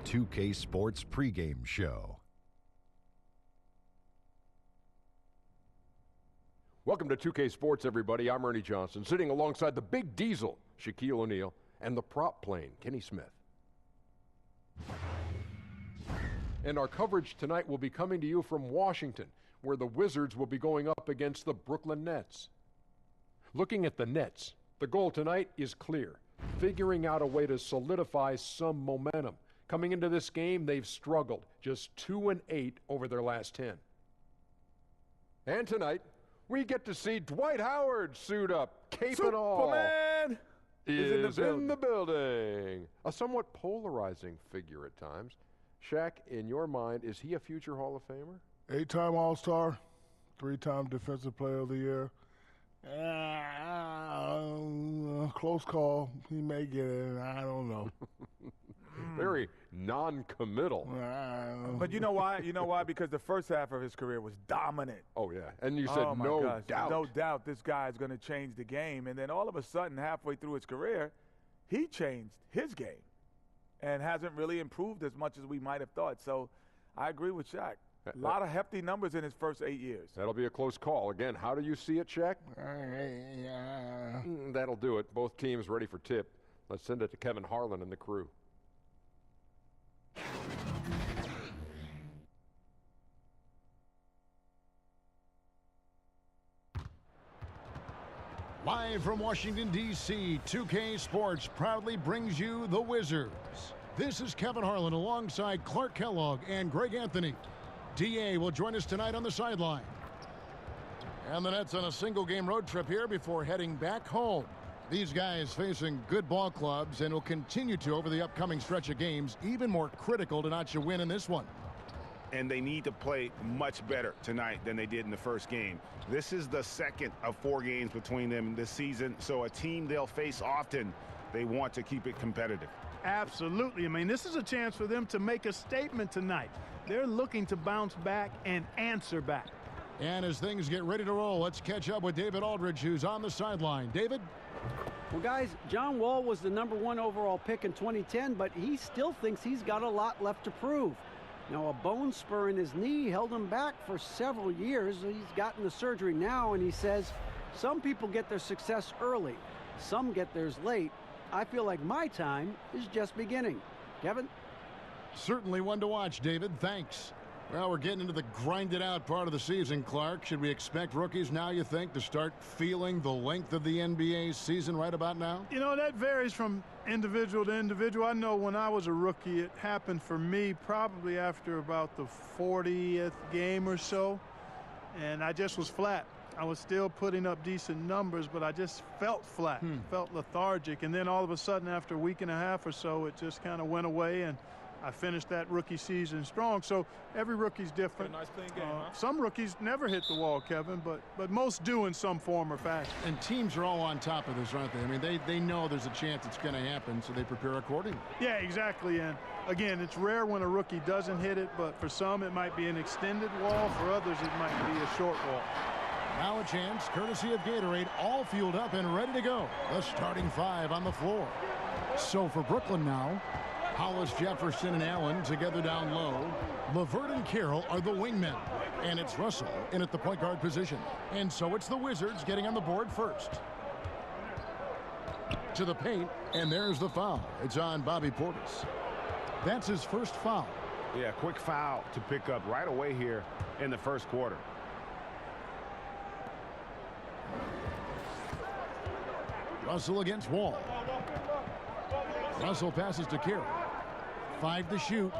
2K Sports pregame show. Welcome to 2K Sports, everybody. I'm Ernie Johnson, sitting alongside the big diesel, Shaquille O'Neal, and the prop plane, Kenny Smith. And our coverage tonight will be coming to you from Washington, where the Wizards will be going up against the Brooklyn Nets. Looking at the Nets, the goal tonight is clear, figuring out a way to solidify some momentum. Coming into this game, they've struggled, just 2-8 over their last 10. And tonight, we get to see Dwight Howard suit up, cape and all. Superman is in the building. A somewhat polarizing figure at times. Shaq, in your mind, is he a future Hall of Famer? 8-time All-Star, 3-time Defensive Player of the Year. Close call. He may get it. I don't know. Very non-committal. But you know why? You know why? Because the first half of his career was dominant. Oh, yeah. And you said no doubt. No doubt this guy is going to change the game. And then all of a sudden, halfway through his career, he changed his game and hasn't really improved as much as we might have thought. So I agree with Shaq. A lot of hefty numbers in his first 8 years. That'll be a close call. Again, how do you see it, Shaq? That'll do it. Both teams ready for tip. Let's send it to Kevin Harlan and the crew. Live from Washington, D.C., 2K Sports proudly brings you the Wizards. This is Kevin Harlan alongside Clark Kellogg and Greg Anthony. D.A. will join us tonight on the sideline. And the Nets on a single-game road trip here before heading back home. These guys facing good ball clubs and will continue to over the upcoming stretch of games, even more critical to notch a win in this one. And they need to play much better tonight than they did in the first game. This is the second of 4 games between them this season, so a team they'll face often, they want to keep it competitive. Absolutely. I mean, this is a chance for them to make a statement tonight. They're looking to bounce back and answer back. And as things get ready to roll, let's catch up with David Aldridge, who's on the sideline. David? Well, guys, John Wall was the #1 overall pick in 2010, but he still thinks he's got a lot left to prove. Now, a bone spur in his knee held him back for several years. He's gotten the surgery now, and he says some people get their success early. Some get theirs late. I feel like my time is just beginning. Kevin? Certainly one to watch, David. Thanks. Well, we're getting into the grinded-out part of the season, Clark. Should we expect rookies now, you think, to start feeling the length of the NBA season right about now? You know, that varies from individual to individual. I know when I was a rookie, it happened for me probably after about the 40th game or so, and I just was flat. I was still putting up decent numbers, but I just felt flat, felt lethargic. And then all of a sudden, after a week and a half or so, it just kind of went away, and I finished that rookie season strong. So every rookie's different. Nice clean game, huh? Some rookies never hit the wall, Kevin, but most do in some form or fashion. And teams are all on top of this, aren't they? I mean, they know there's a chance it's going to happen, so they prepare accordingly. Yeah, exactly. And again, it's rare when a rookie doesn't hit it, but for some it might be an extended wall. For others, it might be a short wall. Now a chance, courtesy of Gatorade, all fueled up and ready to go. The starting 5 on the floor. So for Brooklyn now, Hollis, Jefferson, and Allen together down low. LeVert and Carroll are the wingmen. And it's Russell in at the point guard position. And so it's the Wizards getting on the board first. To the paint, and there's the foul. It's on Bobby Portis. That's his first foul. Yeah, quick foul to pick up right away here in the first quarter. Russell against Wall. Russell passes to Carroll. 5 to shoot.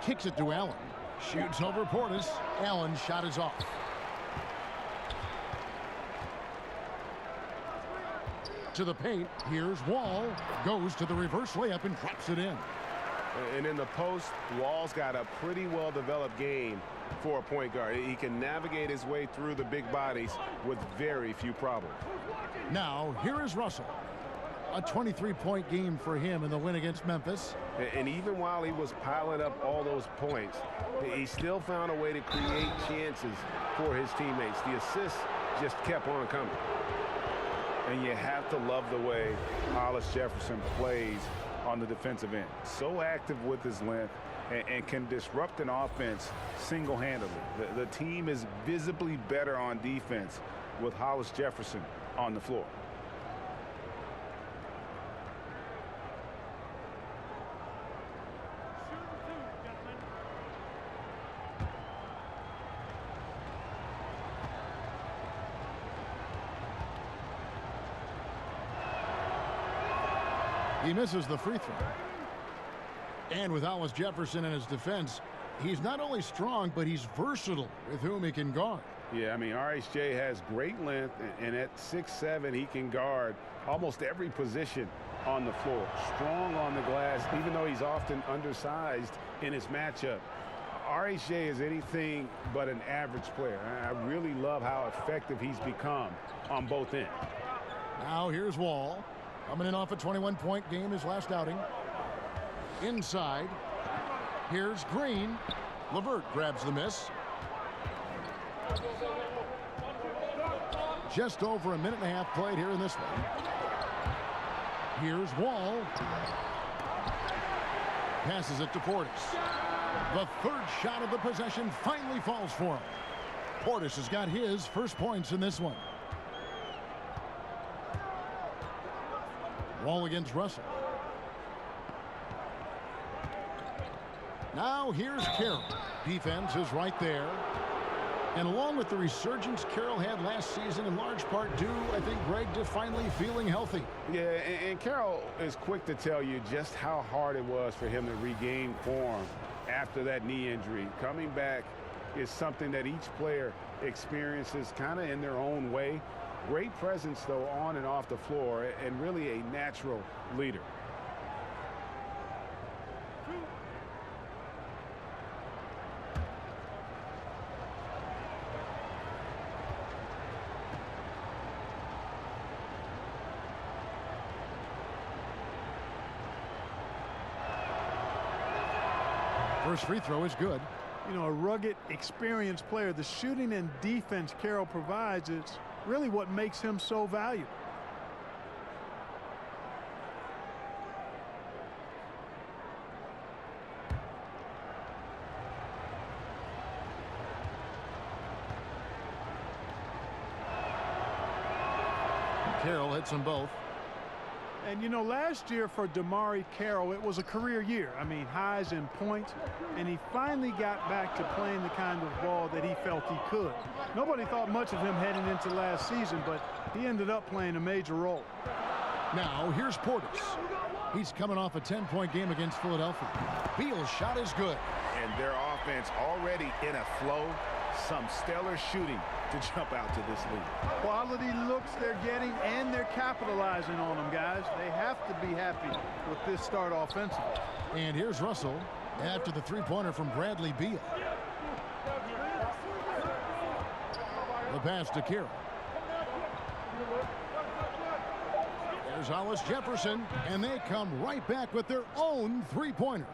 Kicks it to Allen. Shoots over Portis. Allen's shot is off. To the paint. Here's Wall. Goes to the reverse layup and drops it in. And in the post, Wall's got a pretty well-developed game for a point guard. He can navigate his way through the big bodies with very few problems. Now, here is Russell. A 23-point game for him in the win against Memphis. And even while he was piling up all those points, he still found a way to create chances for his teammates. The assists just kept on coming. And you have to love the way Hollis Jefferson plays on the defensive end. So active with his length and can disrupt an offense single-handedly. The team is visibly better on defense with Hollis Jefferson on the floor. He misses the free throw. And with Hollis Jefferson in his defense, he's not only strong, but he's versatile with whom he can guard. Yeah, I mean, RHJ has great length, and at 6'7", he can guard almost every position on the floor. Strong on the glass, even though he's often undersized in his matchup. RHJ is anything but an average player. I really love how effective he's become on both ends. Now here's Wall. Coming in off a 21-point game his last outing. Inside. Here's Green. LeVert grabs the miss. Just over a minute and a half played here in this one. Here's Wall. Passes it to Portis. The third shot of the possession finally falls for him. Portis has got his first points in this one. Wall against Russell. Now here's Carroll. Defense is right there. And along with the resurgence Carroll had last season, in large part due, I think, Greg, to finally feeling healthy. Yeah, and Carroll is quick to tell you just how hard it was for him to regain form after that knee injury. Coming back is something that each player experiences kind of in their own way. Great presence, though, on and off the floor, and really a natural leader. First free throw is good. You know, a rugged, experienced player. The shooting and defense Carroll provides is really what makes him so valuable. Carroll hits them both. And, you know, last year for DeMarre Carroll, it was a career year. I mean, highs and points, and he finally got back to playing the kind of ball that he felt he could. Nobody thought much of him heading into last season, but he ended up playing a major role. Now, here's Portis. He's coming off a 10-point game against Philadelphia. Beal's shot is good. And their offense already in a flow. Some stellar shooting to jump out to this lead. Quality looks they're getting, and they're capitalizing on them, guys. They have to be happy with this start offensively. And here's Russell after the three-pointer from Bradley Beal. The pass to Carroll. There's Hollis Jefferson, and they come right back with their own three-pointer.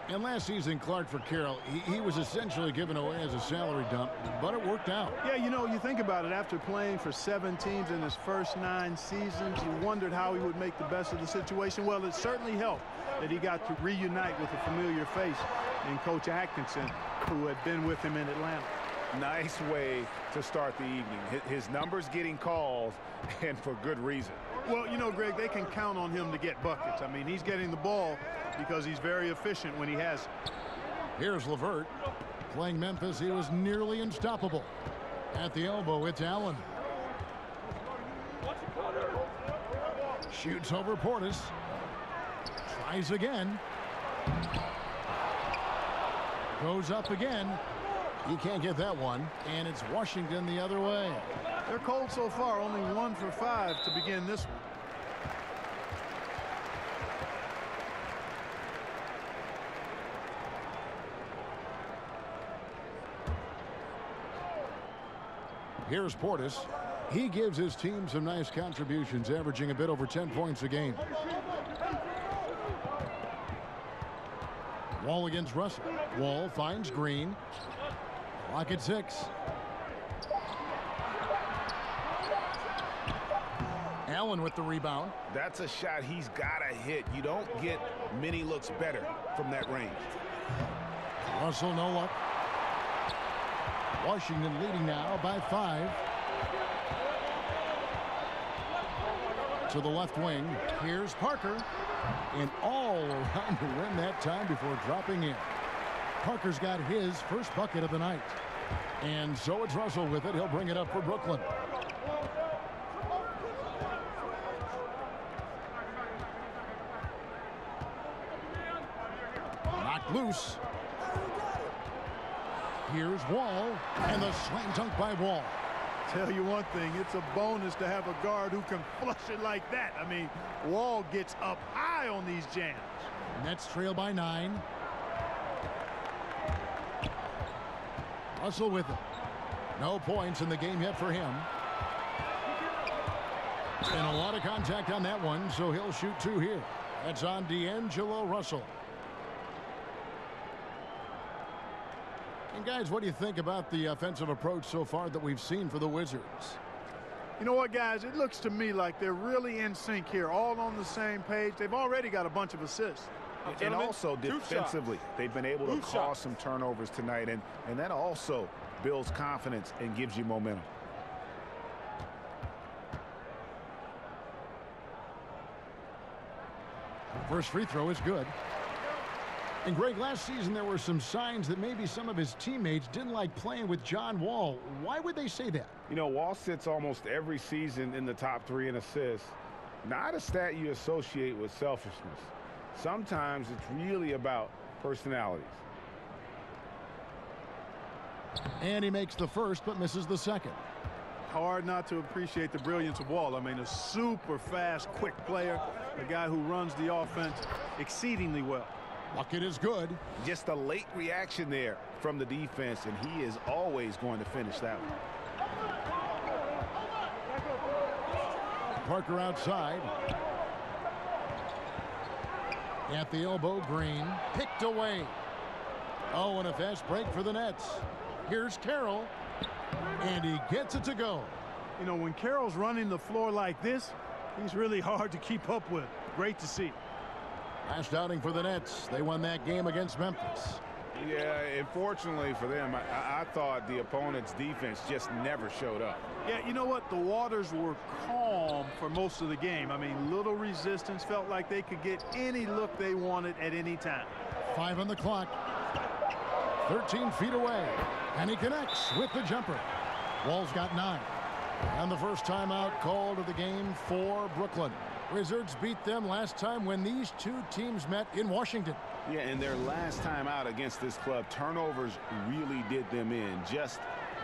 And last season, Clark, for Carroll, he was essentially given away as a salary dump, but it worked out. Yeah, you know, you think about it, after playing for 7 teams in his first 9 seasons, you wondered how he would make the best of the situation. Well, it certainly helped that he got to reunite with a familiar face in Coach Atkinson, who had been with him in Atlanta. Nice way to start the evening. His numbers getting called, and for good reason. Well, you know, Greg, they can count on him to get buckets. I mean, he's getting the ball because he's very efficient when he has it. Here's LeVert. Playing Memphis, he was nearly unstoppable. At the elbow, it's Allen. Shoots over Portis. Tries again. Goes up again. He can't get that one, and it's Washington the other way. They're cold so far, only 1 for 5 to begin this one. Here's Portis. He gives his team some nice contributions, averaging a bit over 10 points a game. Wall against Russell. Wall finds Green. Clock at 6. Allen with the rebound. That's a shot he's got to hit. You don't get many looks better from that range. Russell, no luck. Washington leading now by 5. To the left wing. Here's Parker. And all around the rim that time before dropping in. Parker's got his first bucket of the night. And so it's Russell with it. He'll bring it up for Brooklyn. Knocked loose. Here's Wall, and the slam dunk by Wall. Tell you one thing, it's a bonus to have a guard who can flush it like that. I mean, Wall gets up high on these jams. Nets trail by 9. Russell with it. No points in the game yet for him. And a lot of contact on that one, so he'll shoot 2 here. That's on D'Angelo Russell. And guys, what do you think about the offensive approach so far that we've seen for the Wizards? You know what, guys? It looks to me like they're really in sync here, all on the same page. They've already got a bunch of assists. And also defensively, they've been able to cause some turnovers tonight, and that also builds confidence and gives you momentum. First free throw is good. And Greg, last season there were some signs that maybe some of his teammates didn't like playing with John Wall. Why would they say that? You know, Wall sits almost every season in the top 3 in assists. Not a stat you associate with selfishness. Sometimes it's really about personalities. And he makes the first but misses the second. Hard not to appreciate the brilliance of Wall. I mean, a super fast, quick player, a guy who runs the offense exceedingly well. Bucket is good. Just a late reaction there from the defense, and he is always going to finish that one. Parker outside. At the elbow, Green. Picked away. Oh, and a fast break for the Nets. Here's Carroll. And he gets it to go. You know, when Carroll's running the floor like this, he's really hard to keep up with. Great to see. Last outing for the Nets. They won that game against Memphis. Yeah, unfortunately for them, I thought the opponent's defense just never showed up. Yeah, you know what? The waters were calm for most of the game. I mean, little resistance. Felt like they could get any look they wanted at any time. 5 on the clock. 13 feet away. And he connects with the jumper. Wall's got 9. And the first timeout called of the game for Brooklyn. Wizards beat them last time when these 2 teams met in Washington. Yeah, and their last time out against this club, turnovers really did them in. Just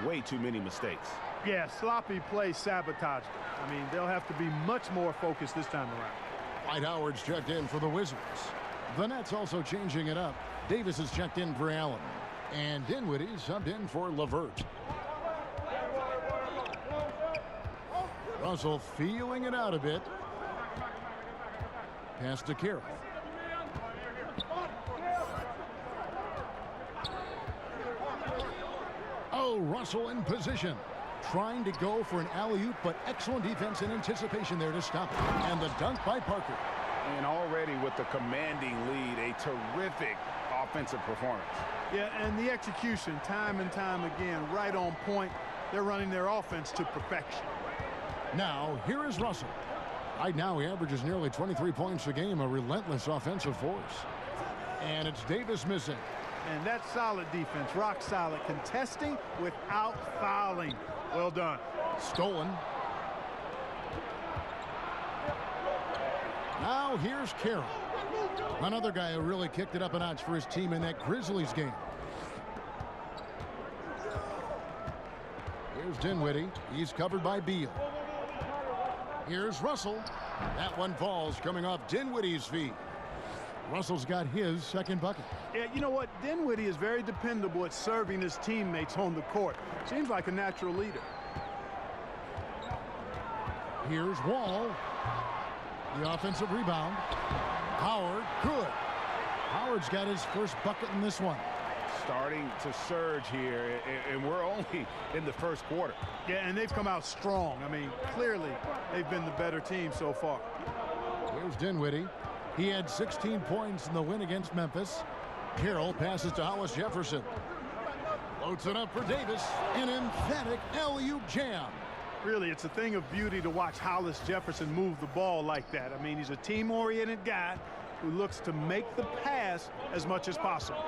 way too many mistakes. Yeah, sloppy play sabotaged. I mean, they'll have to be much more focused this time around. Dwight Howard's checked in for the Wizards. The Nets also changing it up. Davis is checked in for Allen. And Dinwiddie subbed in for LeVert. Russell feeling it out a bit. Pass to Carroll. Oh, Russell in position. Trying to go for an alley-oop, but excellent defense and anticipation there to stop it. And the dunk by Parker. And already with the commanding lead, a terrific offensive performance. Yeah, and the execution, time and time again, right on point. They're running their offense to perfection. Now, here is Russell. Right now, he averages nearly 23 points a game, a relentless offensive force. And it's Davis missing. And that's solid defense, rock solid, contesting without fouling. Well done. Stolen. Now here's Carroll. Another guy who really kicked it up a notch for his team in that Grizzlies game. Here's Dinwiddie. He's covered by Beal. Here's Russell. That one falls coming off Dinwiddie's feet. Russell's got his second bucket. Yeah, you know what? Dinwiddie is very dependable at serving his teammates on the court. Seems like a natural leader. Here's Wall. The offensive rebound. Howard, good. Howard's got his first bucket in this one. starting to surge here, and we're only in the first quarter. Yeah, and they've come out strong. I mean, clearly they've been the better team so far. Here's Dinwiddie. He had 16 points in the win against Memphis. Carroll passes to Hollis Jefferson. Loads it up for Davis. An emphatic LU jam. Really, it's a thing of beauty to watch Hollis Jefferson move the ball like that. I mean, he's a team-oriented guy who looks to make the pass as much as possible.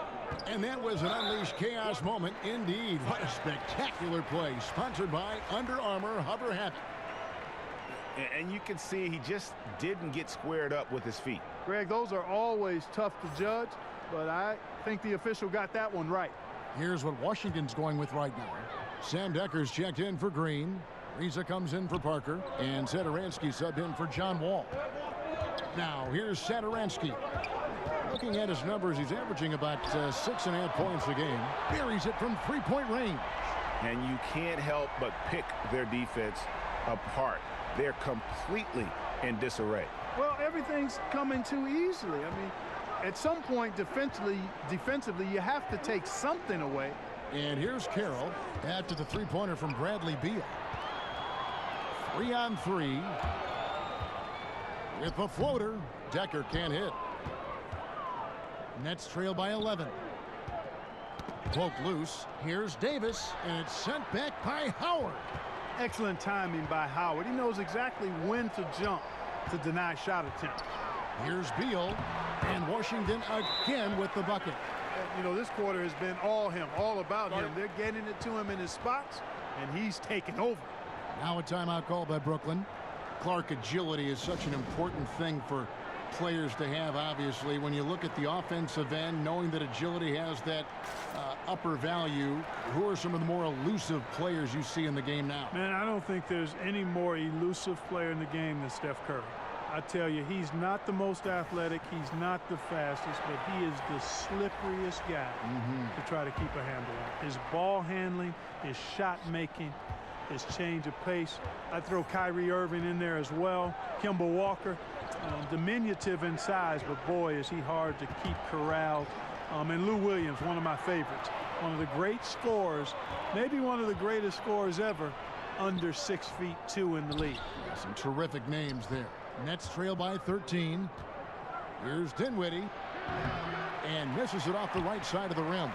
And that was an unleashed chaos moment indeed. What a spectacular play, sponsored by Under Armour Hover Habit. And you can see he just didn't get squared up with his feet. Greg, those are always tough to judge, but I think the official got that one right. Here's what Washington's going with right now. Sam Decker's checked in for Green. Riza comes in for Parker, and Sadaransky subbed in for John Wall. Now, here's Sadaransky. Looking at his numbers, he's averaging about 6.5 points a game. Buries it from three-point range. And you can't help but pick their defense apart. They're completely in disarray. Well, everything's coming too easily. I mean, at some point defensively, you have to take something away. And here's Carroll after the three-pointer from Bradley Beal. 3-on-3. With the floater, Decker can't hit. Nets trail by 11. Poked loose. Here's Davis, and it's sent back by Howard. Excellent timing by Howard. He knows exactly when to jump to deny shot attempts. Here's Beal, and Washington again with the bucket. You know, this quarter has been all him, all about him. They're getting it to him in his spots, and he's taking over. Now a timeout call by Brooklyn. Clark, agility is such an important thing for players to have, obviously. When you look at the offensive end, knowing that agility has that upper value, who are some of the more elusive players you see in the game now? Man, I don't think there's any more elusive player in the game than Steph Curry. I tell you, he's not the most athletic, he's not the fastest, but he is the slipperiest guy to try to keep a handle on. His ball handling, his shot making, his change of pace. I throw Kyrie Irving in there as well. Kemba Walker, diminutive in size, but boy, is he hard to keep corralled. And Lou Williams, one of my favorites. One of the great scorers, maybe one of the greatest scorers ever, under 6'2" in the league. Some terrific names there. Nets trail by 13. Here's Dinwiddie. And misses it off the right side of the rim.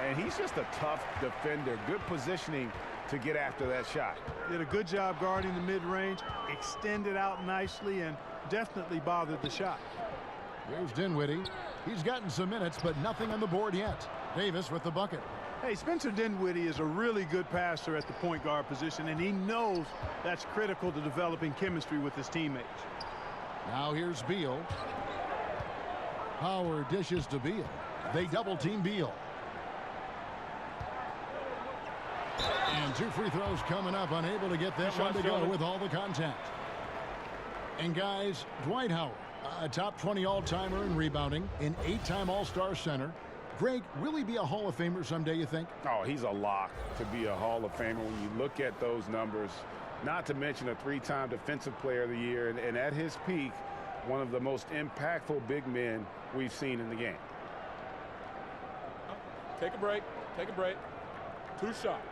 And he's just a tough defender. Good positioning to get after that shot. Did a good job guarding the mid-range, extended out nicely, and definitely bothered the shot. Here's Dinwiddie. He's gotten some minutes, but nothing on the board yet. Davis with the bucket. Hey, Spencer Dinwiddie is a really good passer at the point guard position, and he knows that's critical to developing chemistry with his teammates. Now here's Beal. Howard dishes to Beal. They double-team Beal. And two free throws coming up, unable to get that one to go with all the contact. And guys, Dwight Howard, a top 20 all-timer in rebounding, an 8-time All-Star center. Greg, will he be a Hall of Famer someday, you think? Oh, he's a lock to be a Hall of Famer when you look at those numbers. Not to mention a 3-time Defensive Player of the Year, and at his peak, one of the most impactful big men we've seen in the game. Take a break. Take a break. 2 shots.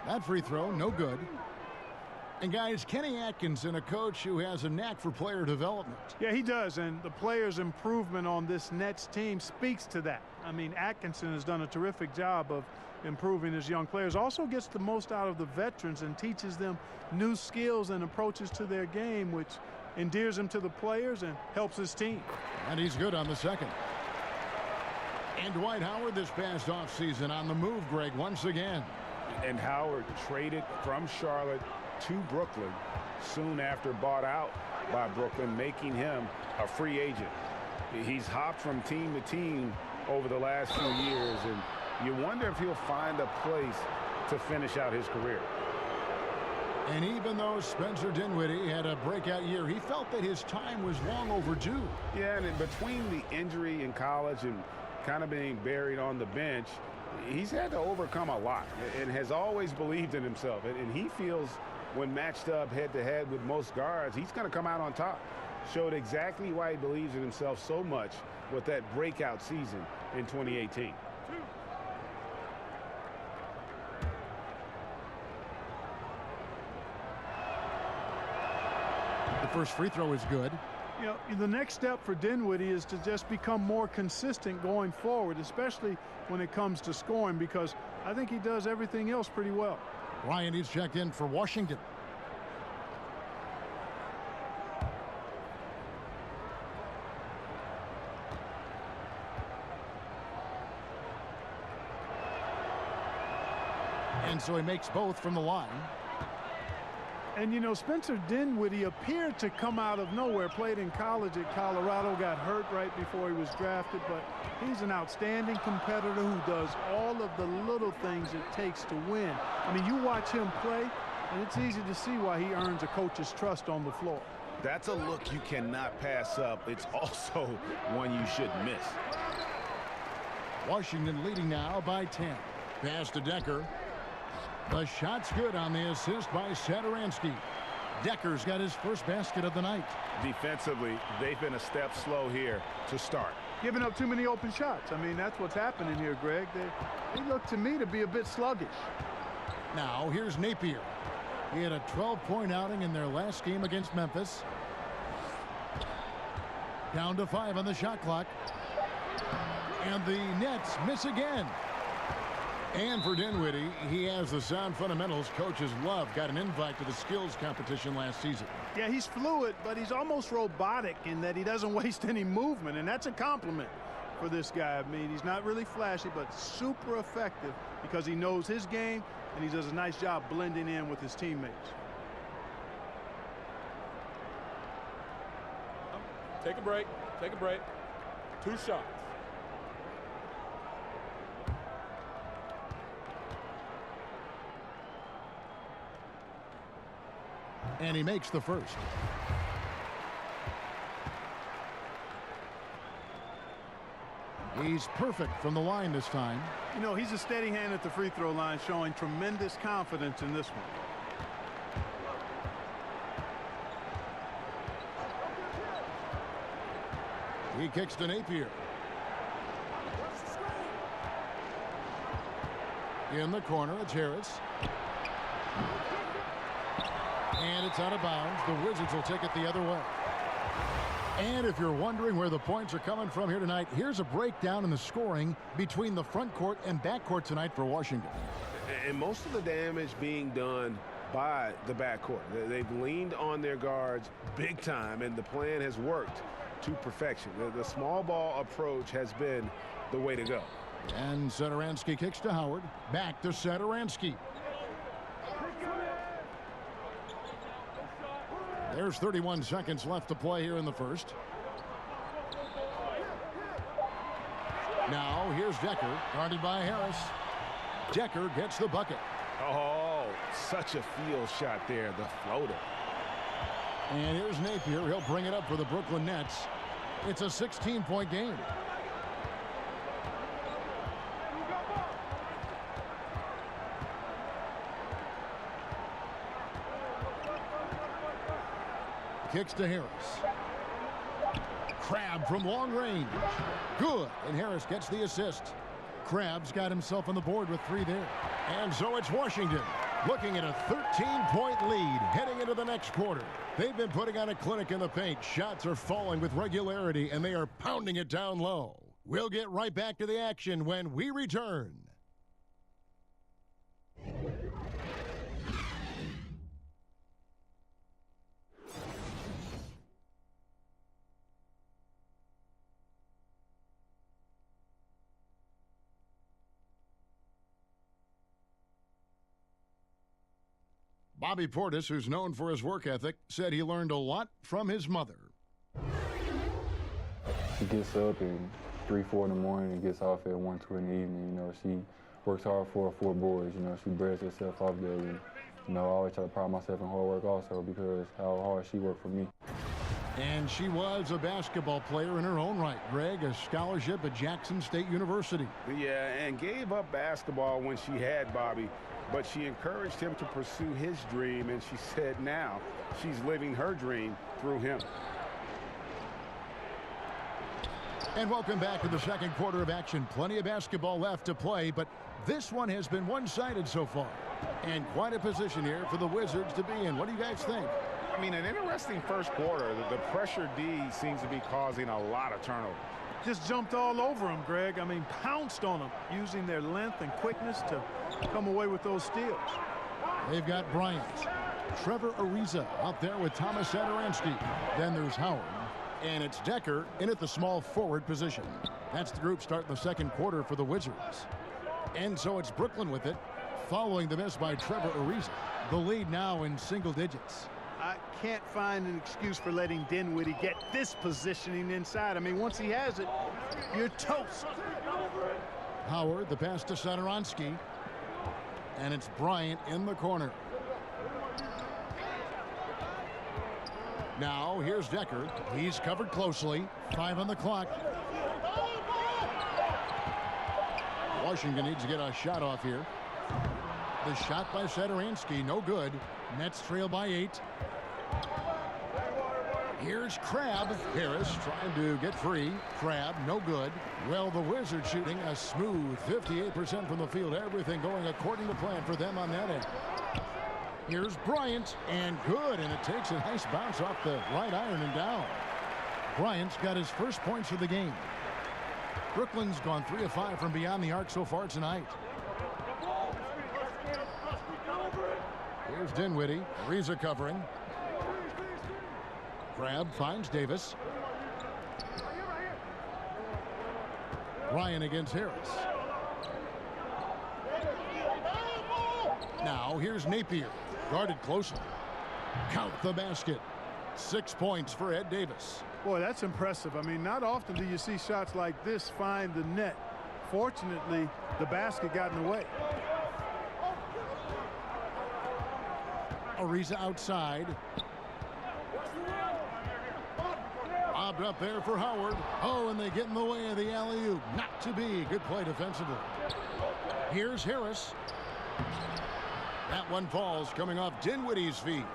That free throw, no good. And guys, Kenny Atkinson, a coach who has a knack for player development. Yeah, he does, and the players' improvement on this Nets team speaks to that. I mean, Atkinson has done a terrific job of improving his young players. Also gets the most out of the veterans and teaches them new skills and approaches to their game, which endears him to the players and helps his team. And he's good on the second. And Dwight Howard this past offseason on the move, Greg, once again. And Howard traded from Charlotte to Brooklyn soon after bought out by Brooklyn, making him a free agent. He's hopped from team to team over the last few years, and you wonder if he'll find a place to finish out his career. And even though Spencer Dinwiddie had a breakout year, he felt that his time was long overdue. Yeah, and in between the injury in college and kind of being buried on the bench, He's had to overcome a lot and has always believed in himself. And he feels when matched up head-to-head with most guards, he's going to come out on top. Showed exactly why he believes in himself so much with that breakout season in 2018. The first free throw is good. You know, the next step for Dinwiddie is to just become more consistent going forward, especially when it comes to scoring, because I think he does everything else pretty well. Ryan is checked in for Washington. And so he makes both from the line. And, you know, Spencer Dinwiddie appeared to come out of nowhere, played in college at Colorado, got hurt right before he was drafted, but he's an outstanding competitor who does all of the little things it takes to win. I mean, you watch him play, and it's easy to see why he earns a coach's trust on the floor. That's a look you cannot pass up. It's also one you shouldn't miss. Washington leading now by 10. Pass to Decker. The shot's good on the assist by Satoransky. Decker's got his first basket of the night. Defensively, they've been a step slow here to start. Giving up too many open shots. I mean, that's what's happening here, Greg. They look to me to be a bit sluggish. Now, here's Napier. He had a 12-point outing in their last game against Memphis. Down to 5 on the shot clock. And the Nets miss again. And for Dinwiddie, he has the sound fundamentals coaches love. Got an invite to the skills competition last season. Yeah, he's fluid, but he's almost robotic in that he doesn't waste any movement, and that's a compliment for this guy. I mean, he's not really flashy, but super effective because he knows his game, and he does a nice job blending in with his teammates. Take a break. Take a break. 2 shots. And he makes the first. He's perfect from the line this time. You know, he's a steady hand at the free throw line, showing tremendous confidence in this one. He kicks to Napier. In the corner, it's Harris. And it's out of bounds. The Wizards will take it the other way. And if you're wondering where the points are coming from here tonight, here's a breakdown in the scoring between the front court and back court tonight for Washington. And most of the damage being done by the backcourt. They've leaned on their guards big time, and the plan has worked to perfection. The small ball approach has been the way to go. And Satoransky kicks to Howard. Back to Satoransky. There's 31 seconds left to play here in the first. Now here's Decker, guarded by Harris. Decker gets the bucket. Oh, such a field shot there, the floater. And here's Napier. He'll bring it up for the Brooklyn Nets. It's a 16-point game. Kicks to Harris. Crabbe from long range. Good. And Harris gets the assist. Crabbe's got himself on the board with 3 there. And so it's Washington looking at a 13-point lead heading into the next quarter. They've been putting on a clinic in the paint. Shots are falling with regularity, and they are pounding it down low. We'll get right back to the action when we return. Bobby Portis, who's known for his work ethic, said he learned a lot from his mother. She gets up at 3, 4 in the morning and gets off at 1, 2 in the evening. You know, she works hard for her 4 boys. You know, she bears herself off daily. You know, I always try to pride myself in hard work also because how hard she worked for me. And she was a basketball player in her own right, Greg, a scholarship at Jackson State University. Yeah, and gave up basketball when she had Bobby, but she encouraged him to pursue his dream, and she said now she's living her dream through him. And welcome back to the second quarter of action. Plenty of basketball left to play, but this one has been one-sided so far. And quite a position here for the Wizards to be in. What do you guys think? I mean, an interesting first quarter. The pressure D seems to be causing a lot of turnover. Just jumped all over him, Greg. I mean, pounced on him, using their length and quickness to come away with those steals. They've got Bryant, Trevor Ariza out there with Thomas Satoransky. Then there's Howard. And it's Decker in at the small forward position. That's the group starting the second quarter for the Wizards. And so it's Brooklyn with it, following the miss by Trevor Ariza. The lead now in single digits. I can't find an excuse for letting Dinwiddie get this positioning inside. I mean, once he has it, you're toast. Howard, the pass to Satoransky. And it's Bryant in the corner. Now, here's Decker. He's covered closely. 5 on the clock. Washington needs to get a shot off here. The shot by Satoransky, no good. Nets trail by 8. Here's Crabbe. Harris trying to get free. Crabbe, no good. Well, the Wizards shooting a smooth 58% from the field. Everything going according to plan for them on that end. Here's Bryant, and good, and it takes a nice bounce off the right iron and down. Bryant's got his first points of the game. Brooklyn's gone 3 of 5 from beyond the arc so far tonight. Here's Dinwiddie. Ariza covering. Crabbe finds Davis. Ryan against Harris. Now here's Napier. Guarded closely. Count the basket. 6 points for Ed Davis. Boy, that's impressive. I mean, not often do you see shots like this find the net. Fortunately, the basket got in the way. Ariza outside. Lobbed up there for Howard. Oh, and they get in the way of the alley-oop. Not to be. Good play defensively. Here's Harris. That one falls, coming off Dinwiddie's feet.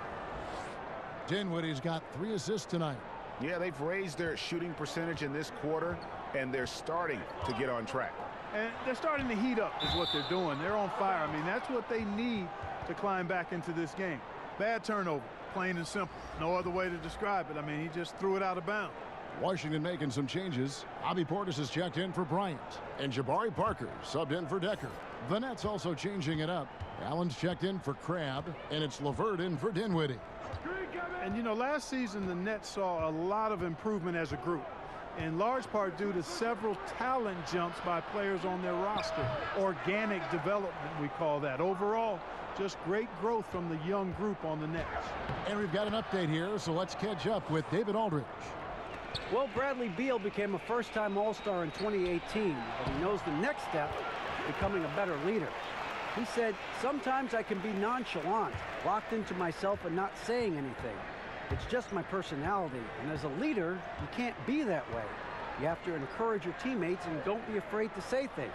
Dinwiddie's got 3 assists tonight. Yeah, they've raised their shooting percentage in this quarter, and they're starting to get on track. And they're starting to heat up is what they're doing. They're on fire. I mean, that's what they need to climb back into this game. Bad turnover, plain and simple. No other way to describe it. I mean, he just threw it out of bounds. Washington making some changes. Bobby Portis has checked in for Bryant. And Jabari Parker subbed in for Decker. The Nets also changing it up. Allen's checked in for Crabbe. And it's LeVert in for Dinwiddie. And, you know, last season the Nets saw a lot of improvement as a group, in large part due to several talent jumps by players on their roster. Organic development, we call that. Overall, just great growth from the young group on the Nets. And we've got an update here, so let's catch up with David Aldridge. Well, Bradley Beal became a first-time All-Star in 2018, but he knows the next step, becoming a better leader. He said, "Sometimes I can be nonchalant, locked into myself and not saying anything. It's just my personality, and as a leader, you can't be that way. You have to encourage your teammates and don't be afraid to say things.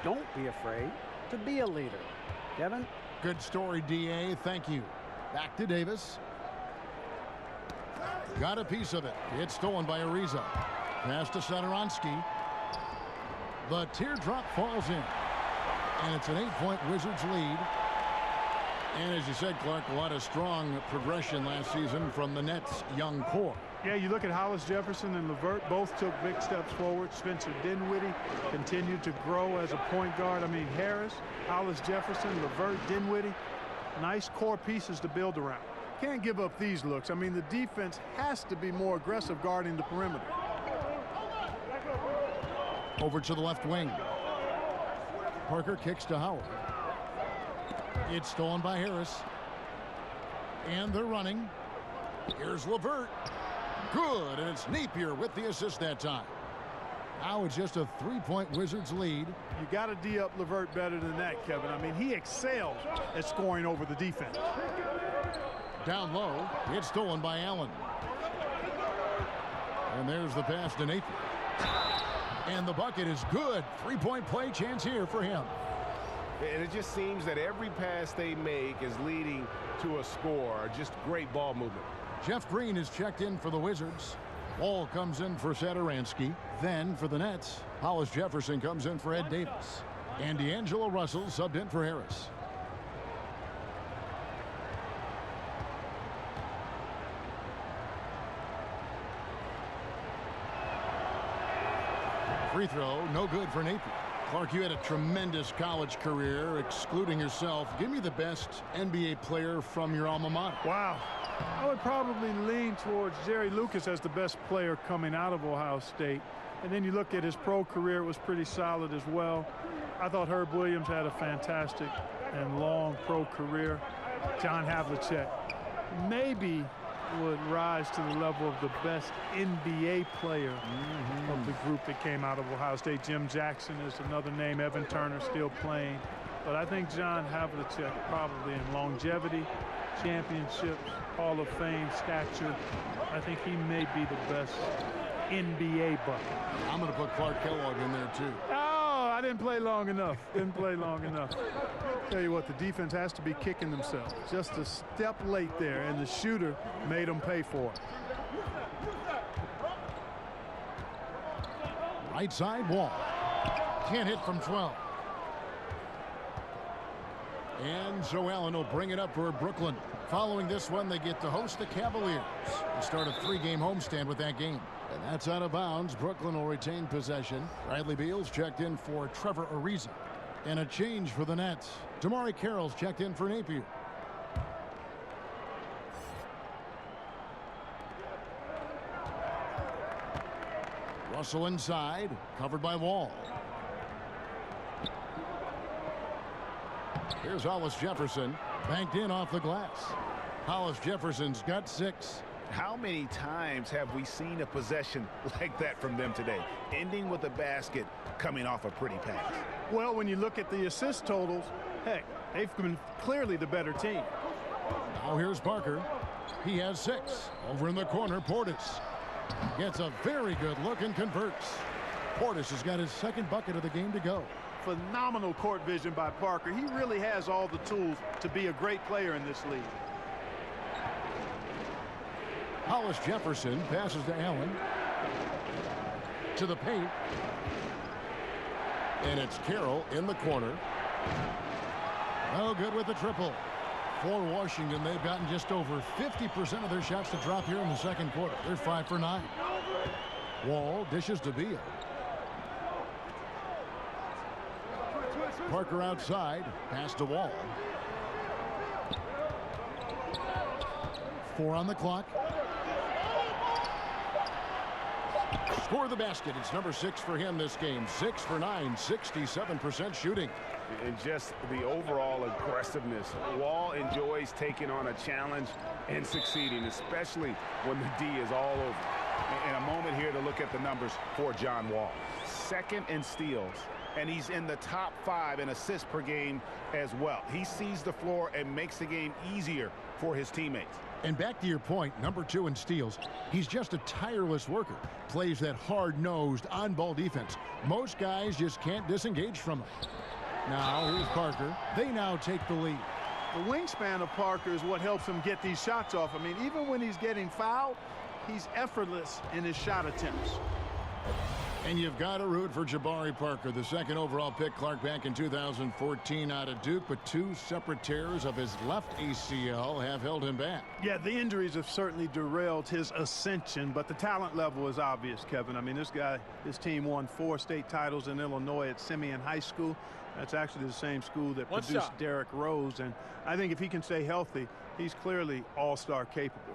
Don't be afraid to be a leader." Kevin? Good story, D.A. Thank you. Back to Davis. Got a piece of it. It's stolen by Ariza. Pass to Satoransky. The teardrop falls in. And it's an 8-point Wizards lead. And as you said, Clark, a lot of strong progression last season from the Nets' young core. Yeah, you look at Hollis Jefferson and LeVert, both took big steps forward. Spencer Dinwiddie continued to grow as a point guard. I mean, Harris, Hollis Jefferson, LeVert, Dinwiddie, nice core pieces to build around. Can't give up these looks. I mean, the defense has to be more aggressive guarding the perimeter. Over to the left wing. Parker kicks to Howard. It's stolen by Harris. And they're running. Here's LeVert. Good, and it's Napier with the assist that time. Now it's just a 3-point Wizards lead. You got to D-up LeVert better than that, Kevin. I mean, he excels at scoring over the defense. Down low, it's stolen by Allen. And there's the pass to Nathan. And the bucket is good. Three-point play chance here for him. And it just seems that every pass they make is leading to a score. Just great ball movement. Jeff Green is checked in for the Wizards. Wall comes in for Satoransky. Then for the Nets, Hollis Jefferson comes in for Ed Davis. And D'Angelo Russell subbed in for Harris. Free throw, no good for Nathan. Clark, you had a tremendous college career, excluding yourself. Give me the best NBA player from your alma mater. Wow. I would probably lean towards Jerry Lucas as the best player coming out of Ohio State. And then you look at his pro career, it was pretty solid as well. I thought Herb Williams had a fantastic and long pro career. John Havlicek maybe would rise to the level of the best NBA player of the group that came out of Ohio State. Jim Jackson is another name. Evan Turner still playing. But I think John Havlicek probably in longevity, championships, Hall of Fame stature. I think he may be the best NBA bucket. I'm going to put Clark Kellogg in there too. Oh, I didn't play long enough. Didn't play long enough. Tell you what, the defense has to be kicking themselves. Just a step late there, and the shooter made them pay for it. Right side Wall. Can't hit from 12. And so Allen will bring it up for Brooklyn. Following this one, they get to host the Cavaliers. They start a 3-game homestand with that game. And that's out of bounds. Brooklyn will retain possession. Bradley Beal's checked in for Trevor Ariza. And a change for the Nets. Damari Carroll's checked in for Napier. Russell inside, covered by Wall. Here's Hollis Jefferson, banked in off the glass. Hollis Jefferson's got 6. How many times have we seen a possession like that from them today, ending with a basket coming off a pretty pass? Well, when you look at the assist totals, heck, they've been clearly the better team. Now here's Parker. He has 6. Over in the corner, Portis gets a very good look and converts. Portis has got his 2nd bucket of the game to go. Phenomenal court vision by Parker. He really has all the tools to be a great player in this league. Hollis Jefferson passes to Allen. To the paint. And it's Carroll in the corner. No good with the triple. For Washington, they've gotten just over 50% of their shots to drop here in the 2nd quarter. They're 5 for 9. Wall dishes to Beal. Parker outside. Pass to Wall. 4 on the clock. Score the basket. It's number 6 for him this game. 6 for 9, 67% shooting. And just the overall aggressiveness. Wall enjoys taking on a challenge and succeeding, especially when the D is all over. And a moment here to look at the numbers for John Wall. 2nd in steals, and he's in the top 5 in assists per game as well. He sees the floor and makes the game easier for his teammates. And back to your point, number 2 in steals. He's just a tireless worker. Plays that hard-nosed, on-ball defense. Most guys just can't disengage from him. Now, here's Parker. They now take the lead. The wingspan of Parker is what helps him get these shots off. I mean, even when he's getting fouled, he's effortless in his shot attempts. And you've got to root for Jabari Parker, the 2nd overall pick, Clark, back in 2014 out of Duke, but 2 separate tears of his left ACL have held him back. Yeah, the injuries have certainly derailed his ascension, but the talent level is obvious, Kevin. I mean, this team won 4 state titles in Illinois at Simeon High School. That's actually the same school that produced Derrick Rose, and I think if he can stay healthy, he's clearly all-star capable.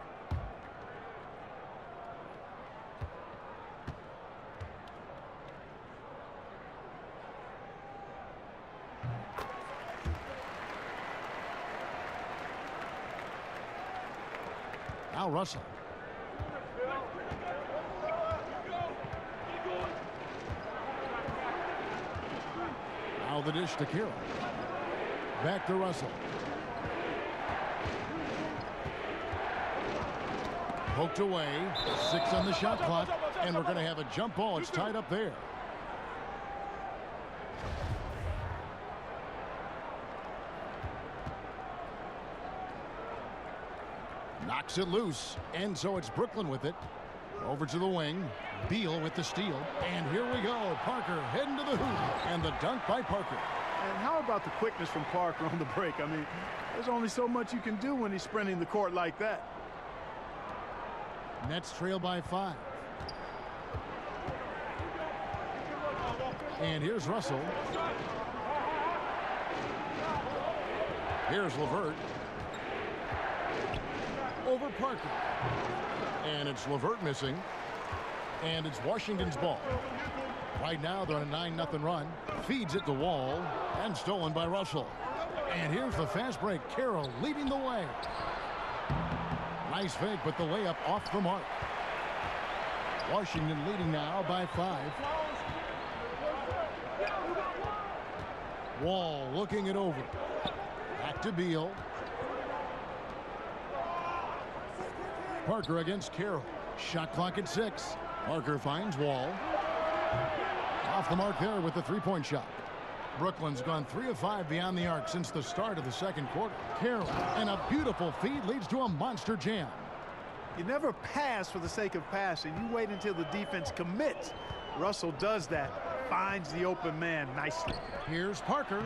Now Russell. Now the dish to Carroll. Back to Russell. Poked away. 6 on the shot clock. And we're going to have a jump ball. It's tied up there. Knocks it loose. And so it's Brooklyn with it. Over to the wing. Beal with the steal. And here we go. Parker heading to the hoop. And the dunk by Parker. And how about the quickness from Parker on the break? I mean, there's only so much you can do when he's sprinting the court like that. Nets trail by 5. And here's Russell. Here's LeVert. Over Parker. And it's LeVert missing. And it's Washington's ball. Right now they're on a 9-0 run. Feeds it to Wall. And stolen by Russell. And here's the fast break. Carroll leading the way. Nice fake, but the layup off the mark. Washington leading now by 5. Wall looking it over. Back to Beal. Parker against Carroll. Shot clock at 6. Parker finds Wall. Off the mark there with the three-point shot. Brooklyn's gone 3 of 5 beyond the arc since the start of the second quarter. Carroll, and a beautiful feed leads to a monster jam. You never pass for the sake of passing. You wait until the defense commits. Russell does that. Finds the open man nicely. Here's Parker.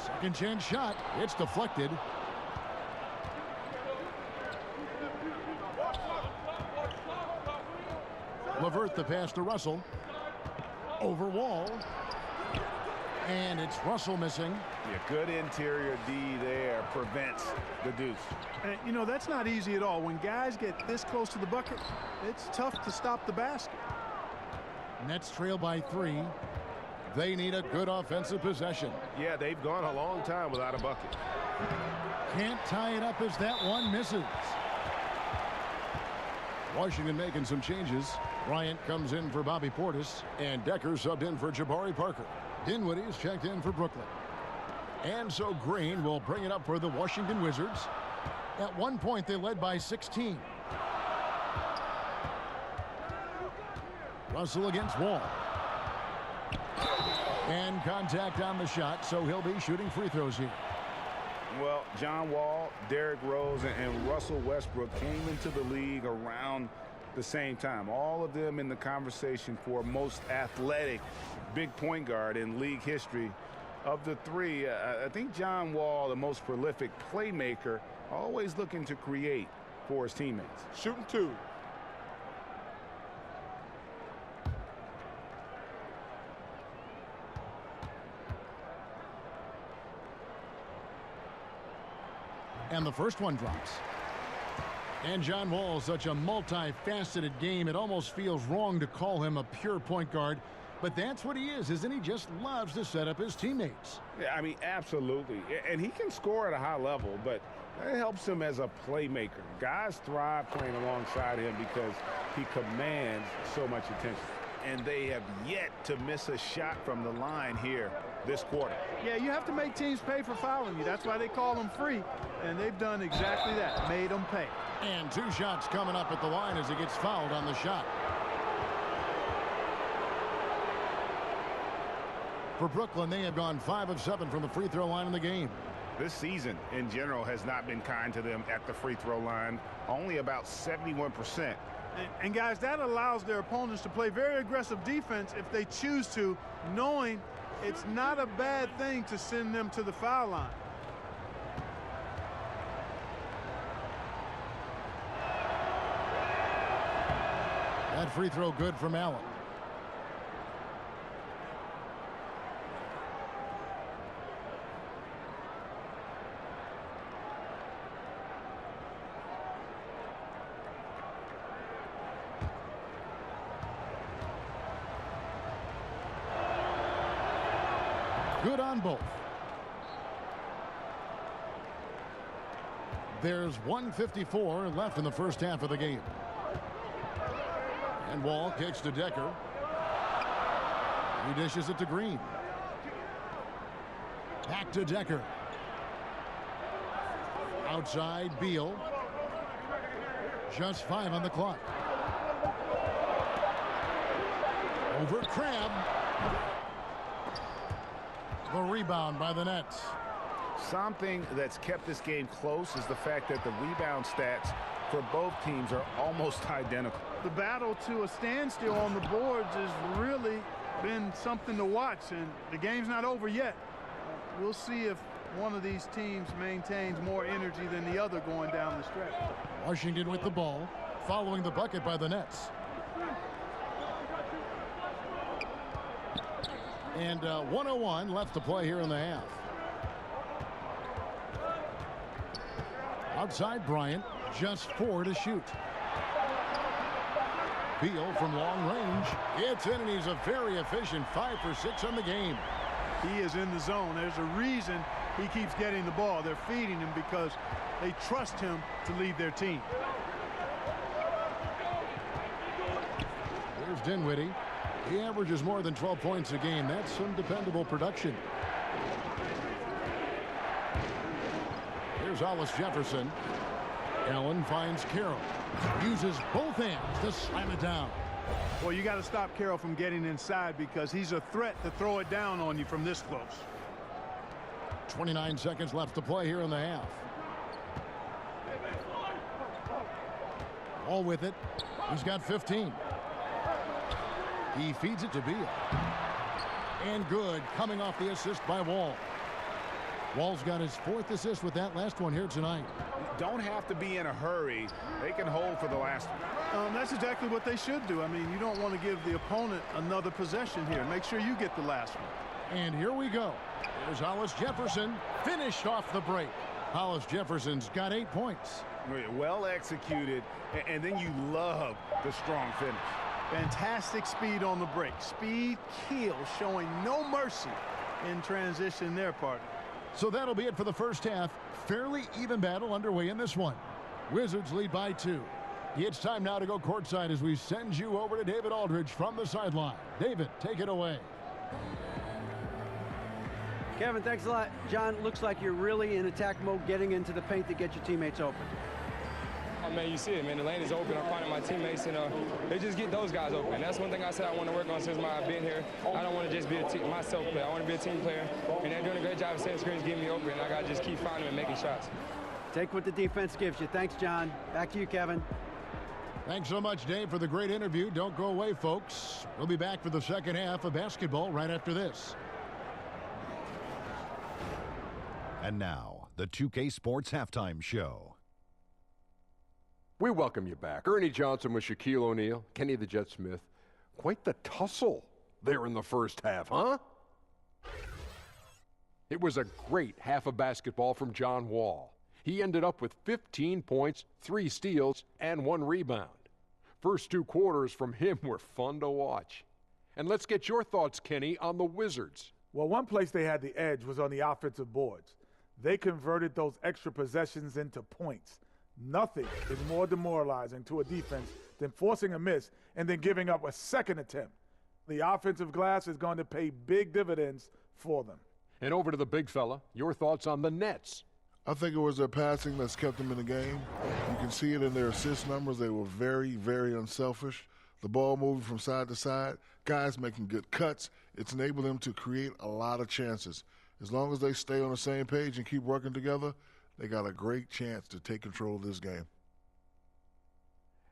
Second chance shot. It's deflected. LeVert the pass to Russell. Over Wall. And it's Russell missing. Yeah, good interior D there prevents the deuce. And, you know, that's not easy at all. When guys get this close to the bucket, it's tough to stop the basket. Nets trail by 3. They need a good offensive possession. Yeah, they've gone a long time without a bucket. Can't tie it up as that one misses. Washington making some changes. Bryant comes in for Bobby Portis, and Decker subbed in for Jabari Parker. Dinwiddie is checked in for Brooklyn. And so Green will bring it up for the Washington Wizards. At one point, they led by 16. Russell against Wall. And contact on the shot, so he'll be shooting free throws here. Well, John Wall, Derrick Rose, and Russell Westbrook came into the league around the same time. All of them in the conversation for most athletic big point guard in league history. Of the three, I think John Wall, the most prolific playmaker, always looking to create for his teammates. Shooting 2. And the first one drops. And John Wall, such a multifaceted game, it almost feels wrong to call him a pure point guard. But that's what he is, isn't he? Just loves to set up his teammates. Yeah, I mean, absolutely. And he can score at a high level, but that helps him as a playmaker. Guys thrive playing alongside him because he commands so much attention. And they have yet to miss a shot from the line here this quarter. Yeah, you have to make teams pay for fouling you. That's why they call them free. And they've done exactly that, made them pay. And 2 shots coming up at the line as he gets fouled on the shot. For Brooklyn, they have gone 5 of 7 from the free throw line in the game. This season, in general, has not been kind to them at the free throw line. Only about 71%. And guys, that allows their opponents to play very aggressive defense if they choose to, knowing it's not a bad thing to send them to the foul line. That free throw good from Allen. Good on both. There's 1:54 left in the first half of the game. And Wall kicks to Decker. He dishes it to Green. Back to Decker. Outside Beal. Just 5 on the clock. Over Crab. The rebound by the Nets. Something that's kept this game close is the fact that the rebound stats for both teams are almost identical. The battle to a standstill on the boards has really been something to watch, and the game's not over yet. We'll see if one of these teams maintains more energy than the other going down the stretch. Washington with the ball, following the bucket by the Nets. And 1:01 left to play here in the half. Outside Bryant, just 4 to shoot. Beal from long range. It's in, and he's a very efficient 5 for 6 on the game. He is in the zone. There's a reason he keeps getting the ball. They're feeding him because they trust him to lead their team. There's Dinwiddie. He averages more than 12 points a game. That's some dependable production. Here's Hollis Jefferson. Allen finds Carroll. Uses both hands to slam it down. Well, you got to stop Carroll from getting inside because he's a threat to throw it down on you from this close. 29 seconds left to play here in the half. All with it. He's got 15. He feeds it to Beal. And good, coming off the assist by Wall. Wall's got his 4th assist with that last one here tonight. Don't have to be in a hurry. They can hold for the last one. That's exactly what they should do. I mean, you don't want to give the opponent another possession here. Make sure you get the last one. And here we go. There's Hollis Jefferson, finished off the break. Hollis Jefferson's got 8 points. Well executed, and then you love the strong finish. Fantastic speed on the break. Speed kill, showing no mercy in transition there, partner. So that'll be it for the first half. Fairly even battle underway in this one. Wizards lead by 2. It's time now to go courtside as we send you over to David Aldridge from the sideline. David, take it away. Kevin, thanks a lot. John, looks like you're really in attack mode, getting into the paint to get your teammates open. Oh, man, you see it, man. The lane is open. I'm finding my teammates, and they just get those guys open. That's one thing I said I want to work on since I've been here. I don't want to just be a myself player. I want to be a team player, and they're doing a great job of setting screens, getting me open, and I got to just keep finding them and making shots. Take what the defense gives you. Thanks, John. Back to you, Kevin. Thanks so much, Dave, for the great interview. Don't go away, folks. We'll be back for the second half of basketball right after this. And now, the 2K Sports Halftime Show. We welcome you back. Ernie Johnson with Shaquille O'Neal, Kenny the Jet Smith. Quite the tussle there in the first half, huh? It was a great half of basketball from John Wall. He ended up with 15 points, 3 steals, and 1 rebound. First 2 quarters from him were fun to watch. And let's get your thoughts, Kenny, on the Wizards. Well, one place they had the edge was on the offensive boards. They converted those extra possessions into points. Nothing is more demoralizing to a defense than forcing a miss and then giving up a second attempt. The offensive glass is going to pay big dividends for them. And over to the big fella, your thoughts on the Nets. I think it was their passing that's kept them in the game. You can see it in their assist numbers. They were very, very unselfish. The ball moving from side to side, guys making good cuts. It's enabled them to create a lot of chances. As long as they stay on the same page and keep working together, they got a great chance to take control of this game.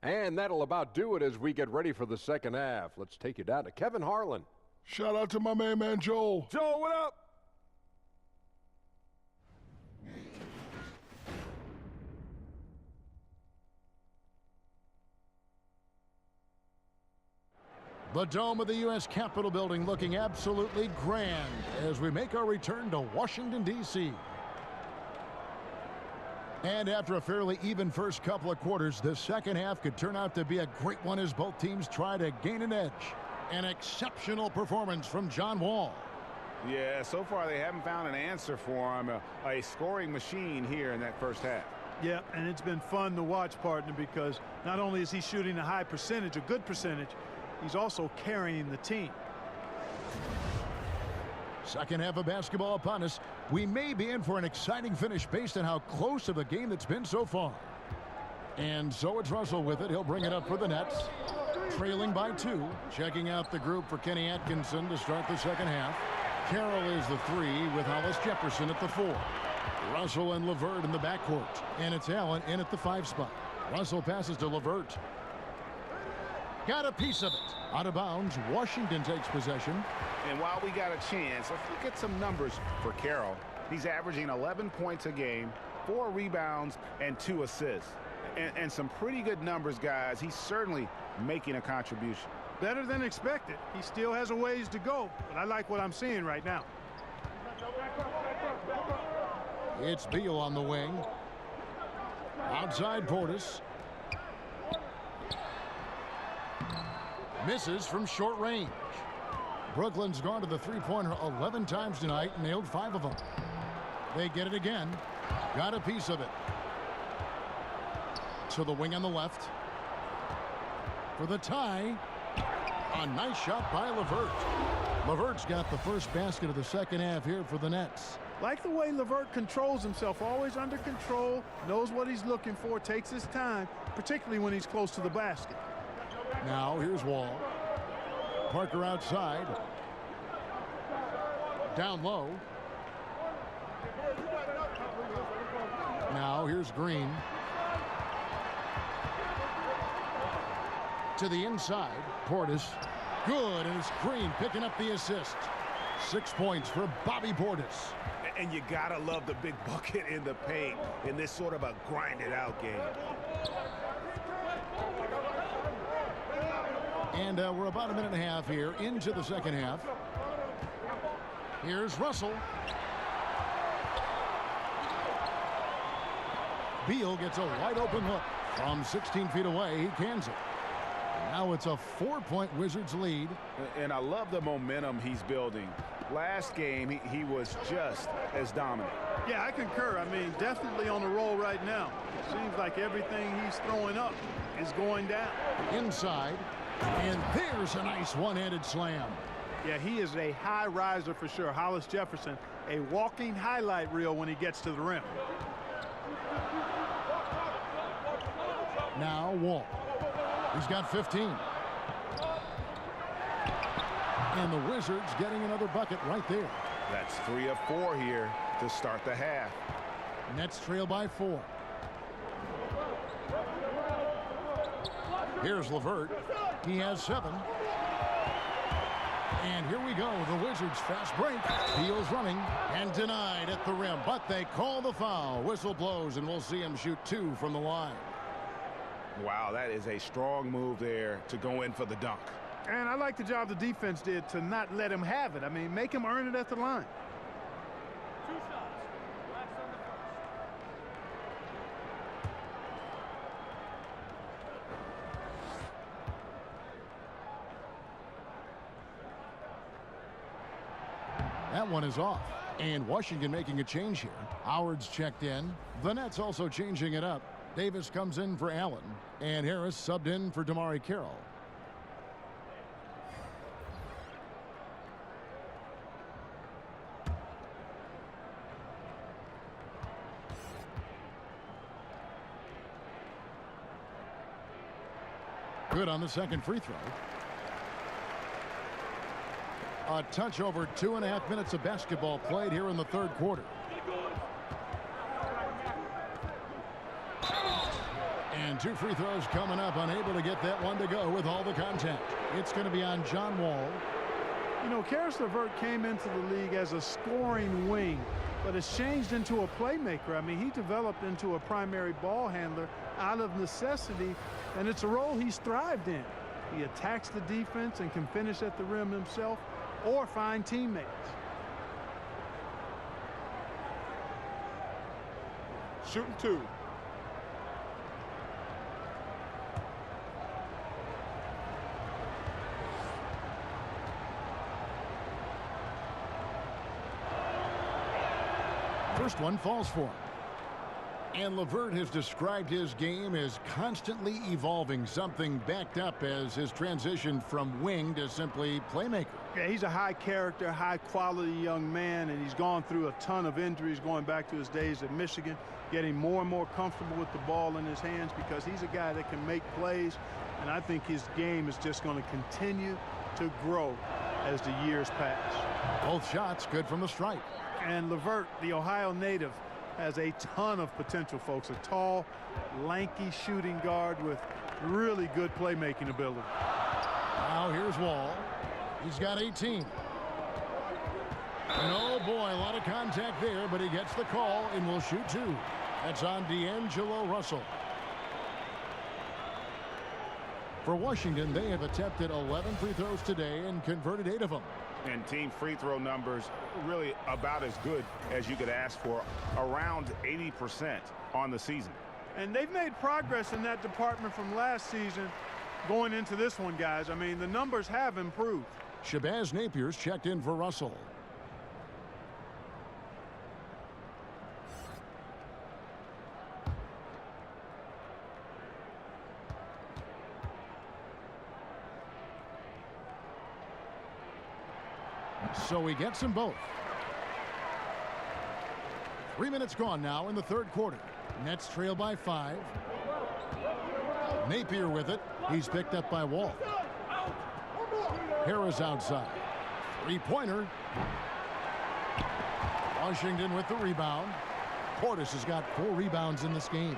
And that'll about do it as we get ready for the second half. Let's take you down to Kevin Harlan. Shout out to my main man, Joel. Joel, what up? The dome of the U.S. Capitol building looking absolutely grand as we make our return to Washington, D.C. And after a fairly even first couple of quarters, the second half could turn out to be a great one as both teams try to gain an edge. An exceptional performance from John Wall. Yeah, so far they haven't found an answer for him. A scoring machine here in that first half. Yeah, and it's been fun to watch, partner, because not only is he shooting a high percentage, a good percentage, he's also carrying the team. Second half of basketball upon us. We may be in for an exciting finish based on how close of a game that's been so far. And so it's Russell with it. He'll bring it up for the Nets. Trailing by 2. Checking out the group for Kenny Atkinson to start the second half. Carroll is the 3 with Hollis Jefferson at the 4. Russell and LeVert in the backcourt. And it's Allen in at the 5 spot. Russell passes to LeVert. Got a piece of it. Out of bounds. Washington takes possession. And while we got a chance, let's look at some numbers for Carroll. He's averaging 11 points a game, 4 rebounds, and 2 assists. And some pretty good numbers, guys. He's certainly making a contribution. Better than expected. He still has a ways to go, but I like what I'm seeing right now. It's Beal on the wing. Outside Portis. Misses from short range. Brooklyn's gone to the three-pointer 11 times tonight and nailed 5 of them. They get it again. Got a piece of it. To the wing on the left. For the tie. A nice shot by LeVert. LeVert's got the first basket of the second half here for the Nets. Like the way LeVert controls himself, always under control, knows what he's looking for, takes his time, particularly when he's close to the basket. Now here's Wall. Parker outside. Down low. Now here's Green. To the inside. Portis. Good, and it's Green picking up the assist. 6 points for Bobby Portis. And you gotta love the big bucket in the paint in this sort of a grinded-out game. And we're about a minute and a half here into the second half. Here's Russell. Beal gets a wide open look. From 16 feet away, he cans it. Now it's a 4-point Wizards lead. And I love the momentum he's building. Last game, he was just as dominant. Yeah, I concur. I mean, definitely on the roll right now. It seems like everything he's throwing up is going down. Inside. And there's a nice one-handed slam. Yeah, he is a high riser for sure. Hollis Jefferson, a walking highlight reel when he gets to the rim. Now Wall. He's got 15. And the Wizards getting another bucket right there. That's 3 of 4 here to start the half. Nets trail by 4. Here's LeVert. He has 7. And here we go. The Wizards fast break. Beal's running and denied at the rim. But they call the foul. Whistle blows, and we'll see him shoot 2 from the line. Wow, that is a strong move there to go in for the dunk. And I like the job the defense did to not let him have it. I mean, make him earn it at the line. 2 shots. Last on the first. That one is off. And Washington making a change here. Howard's checked in. The Nets also changing it up. Davis comes in for Allen. And Harris subbed in for Damari Carroll. Good on the second free throw. A touch over 2.5 minutes of basketball played here in the third quarter. And 2 free throws coming up, unable to get that one to go with all the contact. It's going to be on John Wall. You know, Karis LeVert came into the league as a scoring wing, but has changed into a playmaker. I mean, he developed into a primary ball handler out of necessity, and it's a role he's thrived in. He attacks the defense and can finish at the rim himself or find teammates. Shooting 2. First one falls for him. And Levert has described his game as constantly evolving, something backed up as his transition from wing to simply playmaker. Yeah, he's a high character, high quality young man, and he's gone through a ton of injuries going back to his days at Michigan, getting more and more comfortable with the ball in his hands because he's a guy that can make plays, and I think his game is just going to continue to grow as the years pass. Both shots good from the stripe. And Levert, the Ohio native, has a ton of potential, folks. A tall, lanky shooting guard with really good playmaking ability. Now here's Wall. He's got 18. And oh boy, a lot of contact there, but he gets the call and will shoot 2. That's on D'Angelo Russell. For Washington, they have attempted 11 free throws today and converted 8 of them. And team free throw numbers really about as good as you could ask for, around 80% on the season. And they've made progress in that department from last season going into this one, guys. I mean, the numbers have improved. Shabazz Napier's checked in for Russell. So he gets them both. 3 minutes gone now in the third quarter. Nets trail by 5. Napier with it. He's picked up by Wall. Harris outside. Three-pointer. Washington with the rebound. Portis has got 4 rebounds in this game.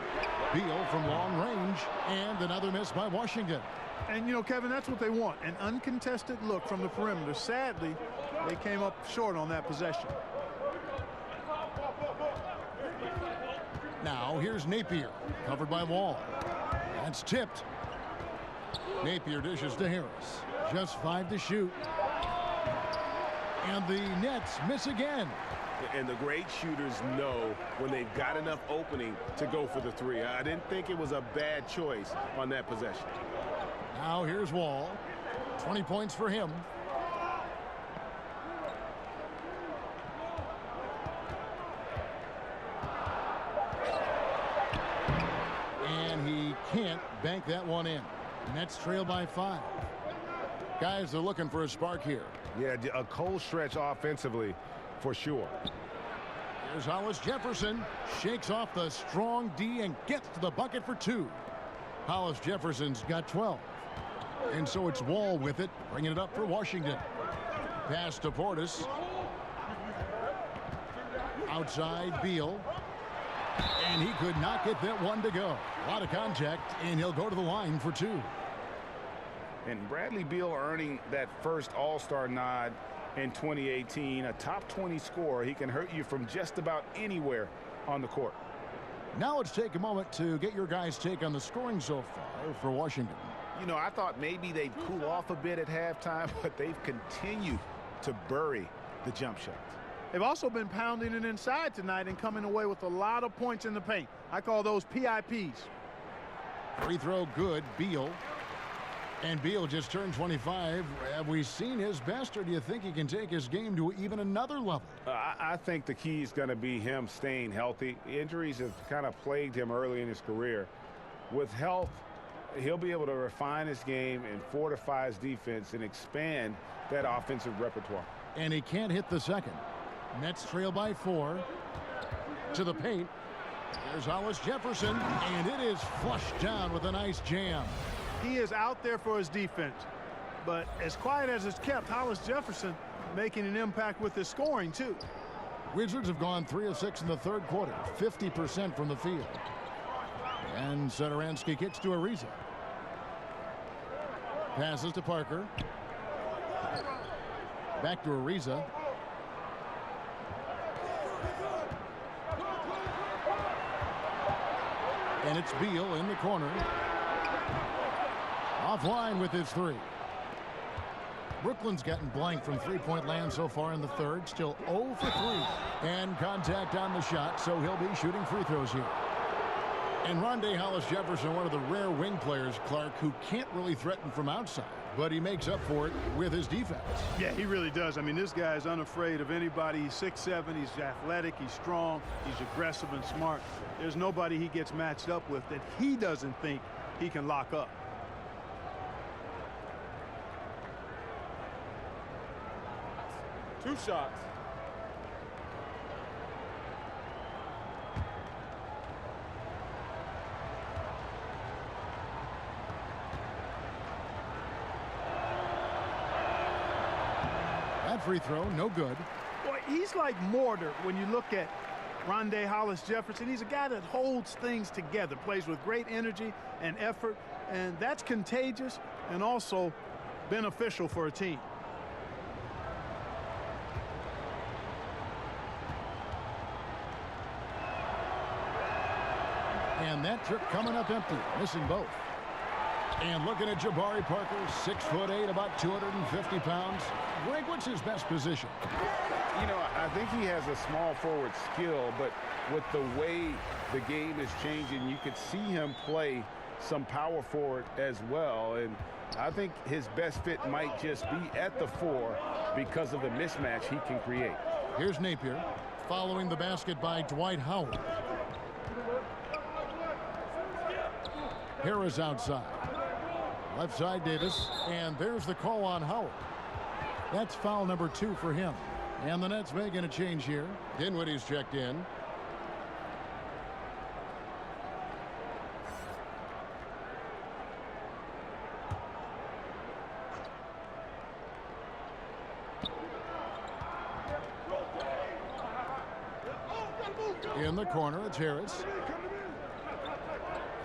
Beal from long range, and another miss by Washington. And, you know, Kevin, that's what they want, an uncontested look from the perimeter. Sadly, they came up short on that possession. Now, here's Napier, covered by Wall. That's tipped. Napier dishes to Harris. Just 5 to shoot. And the Nets miss again. And the great shooters know when they've got enough opening to go for the 3. I didn't think it was a bad choice on that possession. Now here's Wall. 20 points for him. And he can't bank that one in. Nets trail by 5. Guys are looking for a spark here. Yeah, a cold stretch offensively for sure. Here's Hollis Jefferson. Shakes off the strong D and gets to the bucket for 2. Hollis Jefferson's got 12. And so it's Wall with it, bringing it up for Washington. Pass to Portis. Outside Beal. And he could not get that one to go. A lot of contact, and he'll go to the line for 2. And Bradley Beal earning that first All-Star nod in 2018. A top 20 scorer. He can hurt you from just about anywhere on the court. Now let's take a moment to get your guys' take on the scoring so far for Washington. You know, I thought maybe they'd cool off a bit at halftime, but they've continued to bury the jump shots. They've also been pounding it inside tonight and coming away with a lot of points in the paint. I call those PIPs. Free throw good, Beal. And Beal just turned 25. Have we seen his best, or do you think he can take his game to even another level? I think the key is going to be him staying healthy. Injuries have kind of plagued him early in his career. With health, he'll be able to refine his game and fortify his defense and expand that offensive repertoire. And he can't hit the second. Nets trail by 4. To the paint. There's Hollis Jefferson, and it is flushed down with a nice jam. He is out there for his defense. But as quiet as it's kept, Hollis Jefferson making an impact with his scoring, too. Wizards have gone 3 of 6 in the third quarter, 50% from the field. And Satoransky kicks to Ariza. Passes to Parker. Back to Ariza. And it's Beal in the corner. Offline with his 3. Brooklyn's gotten blank from three-point land so far in the third. Still 0 for 3. And contact on the shot, so he'll be shooting free throws here. And Rondé Hollis-Jefferson, one of the rare wing players, Clark, who can't really threaten from outside, but he makes up for it with his defense. Yeah, he really does. I mean, this guy is unafraid of anybody. He's 6'7", he's athletic, he's strong, he's aggressive and smart. There's nobody he gets matched up with that he doesn't think he can lock up. Two shots. That free throw, no good. Boy, he's like mortar when you look at Rondé Hollis-Jefferson. He's a guy that holds things together, plays with great energy and effort, and that's contagious and also beneficial for a team. And that trip coming up empty, missing both. And looking at Jabari Parker, 6'8", about 250 pounds. Greg, what's his best position? You know, I think he has a small forward skill, but with the way the game is changing, you could see him play some power forward as well. And I think his best fit might just be at the 4 because of the mismatch he can create. Here's Napier, following the basket by Dwight Howard. Harris outside. Left side, Davis. And there's the call on Howard. That's foul number 2 for him. And the Nets making a change here. Dinwiddie's checked in. In the corner, it's Harris.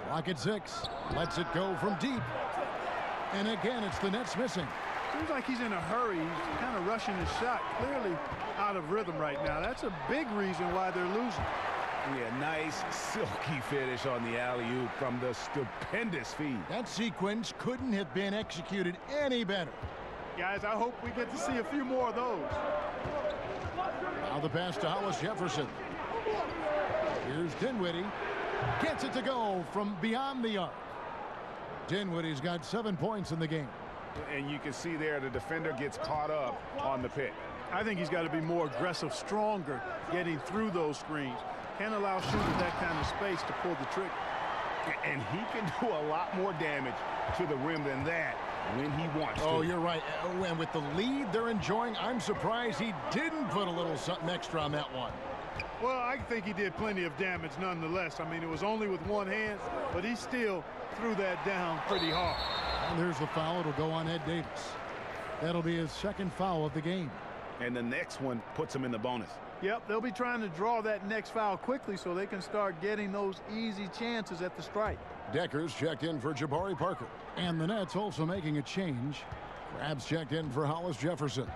Clock at 6. Lets it go from deep. And again, it's the Nets missing. Seems like he's in a hurry. He's kind of rushing his shot. Clearly out of rhythm right now. That's a big reason why they're losing. Yeah, nice silky finish on the alley-oop from the stupendous feed. That sequence couldn't have been executed any better. Guys, I hope we get to see a few more of those. Now the pass to Hollis-Jefferson. Here's Dinwiddie. Gets it to go from beyond the arc. Dinwiddie's got 7 points in the game. And you can see there the defender gets caught up on the pick. I think he's got to be more aggressive, stronger, getting through those screens. Can't allow shooters that kind of space to pull the trigger. And he can do a lot more damage to the rim than that when he wants to. Oh, you're right. And with the lead they're enjoying, I'm surprised he didn't put a little something extra on that one. Well, I think he did plenty of damage nonetheless. I mean, it was only with one hand, but he still threw that down pretty hard. And there's the foul. It'll go on Ed Davis. That'll be his second foul of the game. And the next one puts him in the bonus. Yep, they'll be trying to draw that next foul quickly so they can start getting those easy chances at the strike. Decker's checked in for Jabari Parker. And the Nets also making a change. Krabs checked in for Hollis-Jefferson.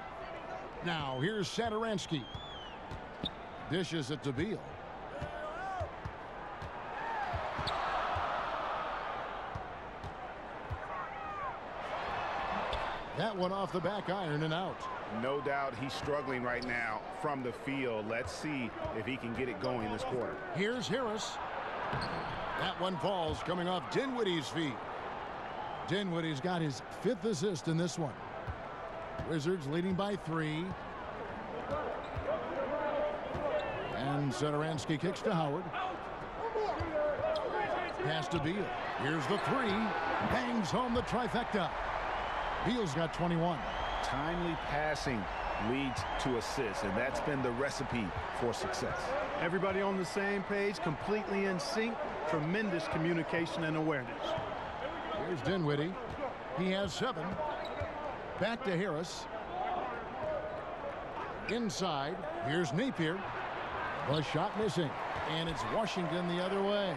Now, here's Satoransky. Dishes it to Beal. That one off the back iron and out. No doubt he's struggling right now from the field. Let's see if he can get it going this quarter. Here's Harris. That one falls coming off Dinwiddie's feet. Dinwiddie's got his 5th assist in this one. Wizards leading by 3. And Satoransky kicks to Howard. Pass to Beal. Here's the 3. Bangs home the trifecta. Beal's got 21. Timely passing leads to assists, and that's been the recipe for success. Everybody on the same page, completely in sync. Tremendous communication and awareness. Here's Dinwiddie. He has 7. Back to Harris. Inside. Here's Napier. The shot missing. And it's Washington the other way.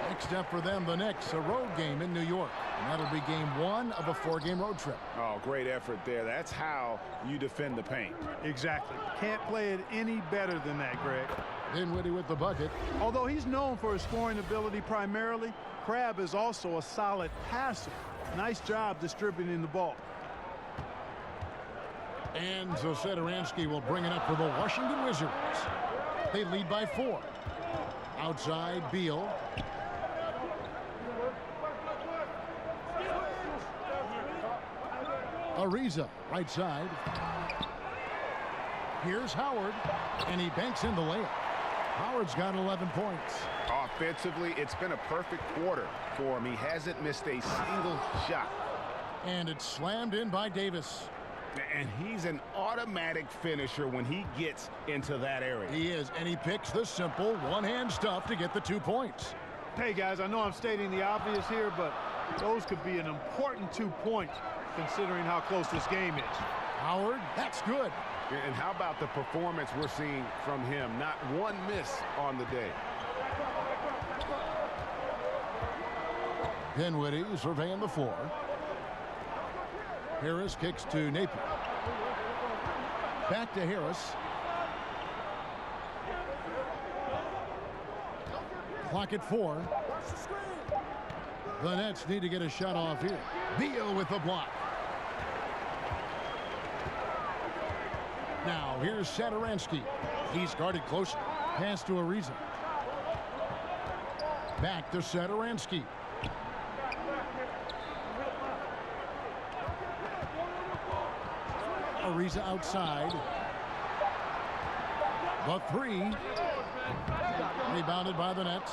Next up for them, the Knicks, a road game in New York. And that'll be game 1 of a 4-game road trip. Oh, great effort there. That's how you defend the paint. Exactly. Can't play it any better than that, Greg. Dinwiddie with the bucket. Although he's known for his scoring ability primarily, Crabbe is also a solid passer. Nice job distributing the ball. And so Satoransky will bring it up for the Washington Wizards. They lead by 4. Outside, Beal. Ariza, right side. Here's Howard, and he banks in the layup. Howard's got 11 points. Offensively, it's been a perfect quarter for him. He hasn't missed a single shot. And it's slammed in by Davis. And he's an automatic finisher when he gets into that area. He is, and he picks the simple one-hand stuff to get the 2 points. Hey, guys, I know I'm stating the obvious here, but those could be an important 2 points considering how close this game is. Howard, that's good. And how about the performance we're seeing from him? Not one miss on the day. Dinwiddie surveying the floor. Harris kicks to Napier. Back to Harris. Clock at 4. The Nets need to get a shot off here. Beal with the block. Now here's Satoransky. He's guarded closely. Pass to Ariza. Back to Satoransky. Ariza outside. The 3. Rebounded by the Nets.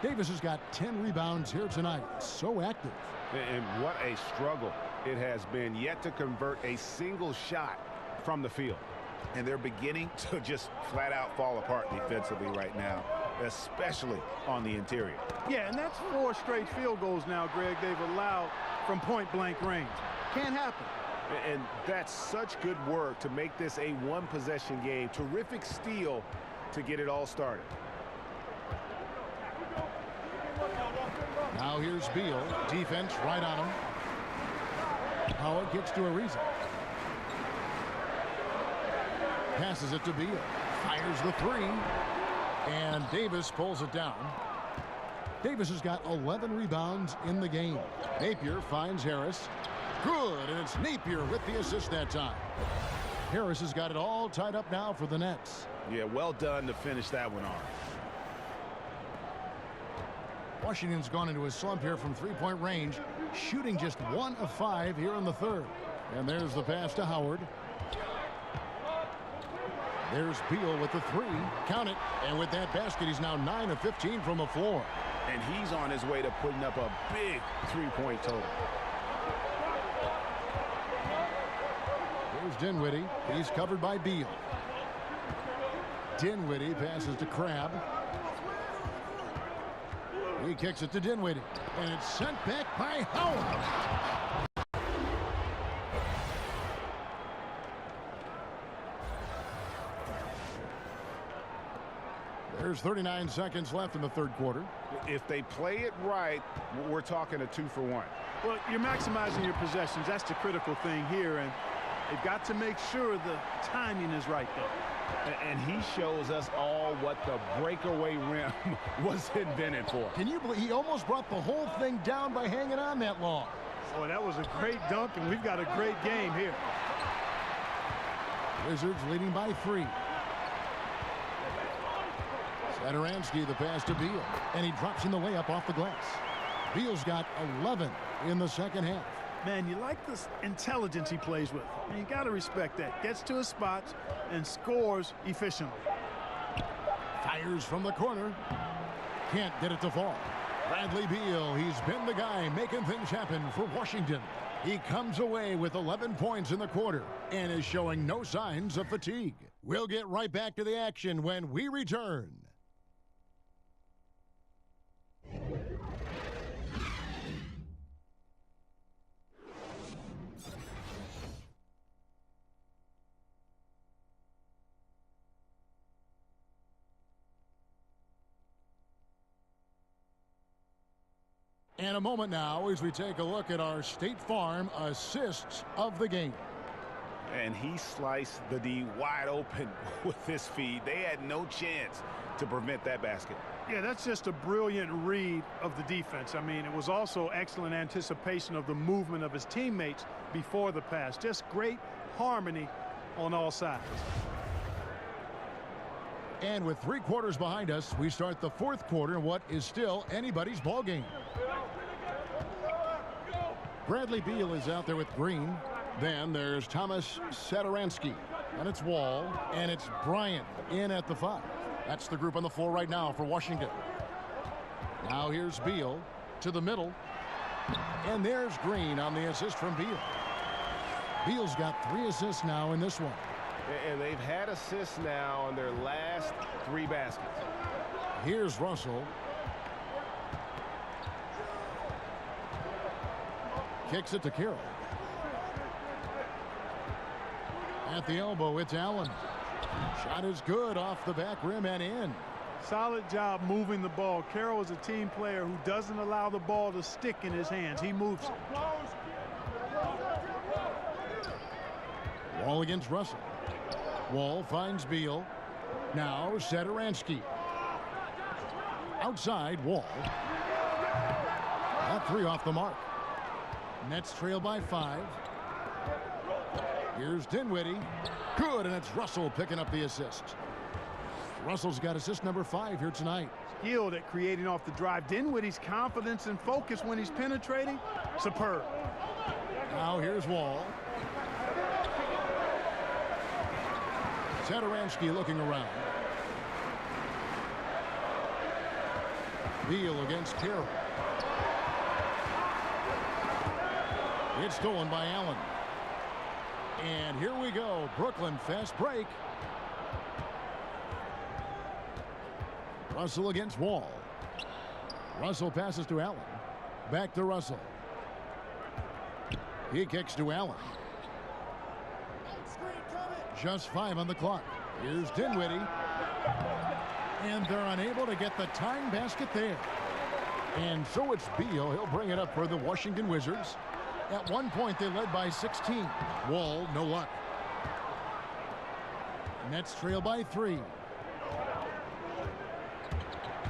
Davis has got 10 rebounds here tonight. So active. And what a struggle it has been, yet to convert a single shot from the field. And they're beginning to just flat out fall apart defensively right now, especially on the interior. Yeah, and that's 4 straight field goals now, Greg, they've allowed from point-blank range. Can't happen. And that's such good work to make this a one-possession game. Terrific steal to get it all started. Now here's Beal. Defense right on him. Howard gets to Ariza. Passes it to Beal. Fires the 3. And Davis pulls it down. Davis has got 11 rebounds in the game. Napier finds Harris. Good, and it's Napier with the assist that time. Harris has got it all tied up now for the Nets. Yeah, well done to finish that one off. Washington's gone into a slump here from three-point range, shooting just 1 of 5 here in the third. And there's the pass to Howard. There's Beal with the 3. Count it. And with that basket, he's now 9 of 15 from the floor. And he's on his way to putting up a big three-point total. There's Dinwiddie. He's covered by Beal. Dinwiddie passes to Crabbe. He kicks it to Dinwiddie. And it's sent back by Howard. There's 39 seconds left in the third quarter. If they play it right, we're talking a 2-for-1. Well, you're maximizing your possessions. That's the critical thing here. And they've got to make sure the timing is right there. And he shows us all what the breakaway rim was invented for. Can you believe he almost brought the whole thing down by hanging on that long? Boy, that was a great dunk, and we've got a great game here. Wizards leading by 3. Satoransky the pass to Beal, and he drops in the layup off the glass. Beal's got 11 in the second half. Man, you like this intelligence he plays with. I mean, you got to respect that. Gets to his spots and scores efficiently. Fires from the corner. Can't get it to fall. Bradley Beal, he's been the guy making things happen for Washington. He comes away with 11 points in the quarter and is showing no signs of fatigue. We'll get right back to the action when we return. And a moment now as we take a look at our State Farm assists of the game. And he sliced the D wide open with this feed. They had no chance to prevent that basket. Yeah, that's just a brilliant read of the defense. I mean, it was also excellent anticipation of the movement of his teammates before the pass. Just great harmony on all sides. And with 3 quarters behind us, we start the fourth quarter in what is still anybody's ball game. Bradley Beal is out there with Green. Then there's Thomas Satoransky, and it's Wall, and it's Bryant in at the 5. That's the group on the floor right now for Washington. Now here's Beal to the middle, and there's Green on the assist from Beal. Beal's got 3 assists now in this one. And they've had assists now on their last 3 baskets. Here's Russell. Kicks it to Carroll. At the elbow, it's Allen. Shot is good off the back rim and in. Solid job moving the ball. Carroll is a team player who doesn't allow the ball to stick in his hands. He moves it. Wall against Russell. Wall finds Beal. Now Satoransky. Outside, Wall. That 3 off the mark. Nets trail by 5. Here's Dinwiddie. Good, and it's Russell picking up the assist. Russell's got assist number 5 here tonight. Skilled at creating off the drive. Dinwiddie's confidence and focus when he's penetrating, superb. Now here's Wall. Satoransky looking around. Beal against Carroll. It's stolen by Allen. And here we go. Brooklyn fast break. Russell against Wall. Russell passes to Allen. Back to Russell. He kicks to Allen. Just 5 on the clock. Here's Dinwiddie. And they're unable to get the tying basket there. And so it's Beal. He'll bring it up for the Washington Wizards. At one point, they led by 16. Wall, no luck. Nets trail by 3.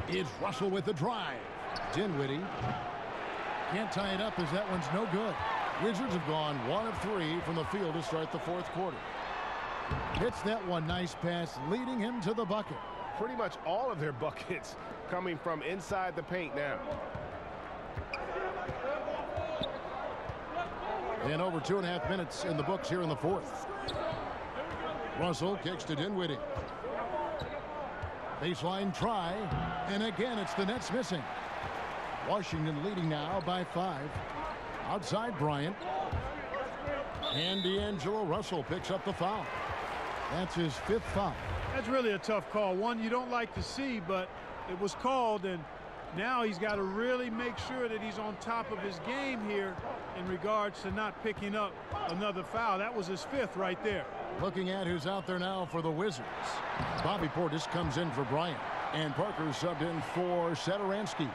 It's Russell with the drive. Dinwiddie can't tie it up as that one's no good. Wizards have gone 1 of 3 from the field to start the 4th quarter. Hits that one, nice pass, leading him to the bucket. Pretty much all of their buckets coming from inside the paint now. And over 2.5 minutes in the books here in the 4th. Russell kicks to Dinwiddie. Baseline try, and again it's the Nets missing. Washington leading now by 5. Outside Bryant. And D'Angelo Russell picks up the foul. That's his 5th foul. That's really a tough call. One you don't like to see, but it was called, and now he's got to really make sure that he's on top of his game here in regards to not picking up another foul. That was his 5th right there. Looking at who's out there now for the Wizards. Bobby Portis comes in for Bryant, and Parker subbed in for Satoransky.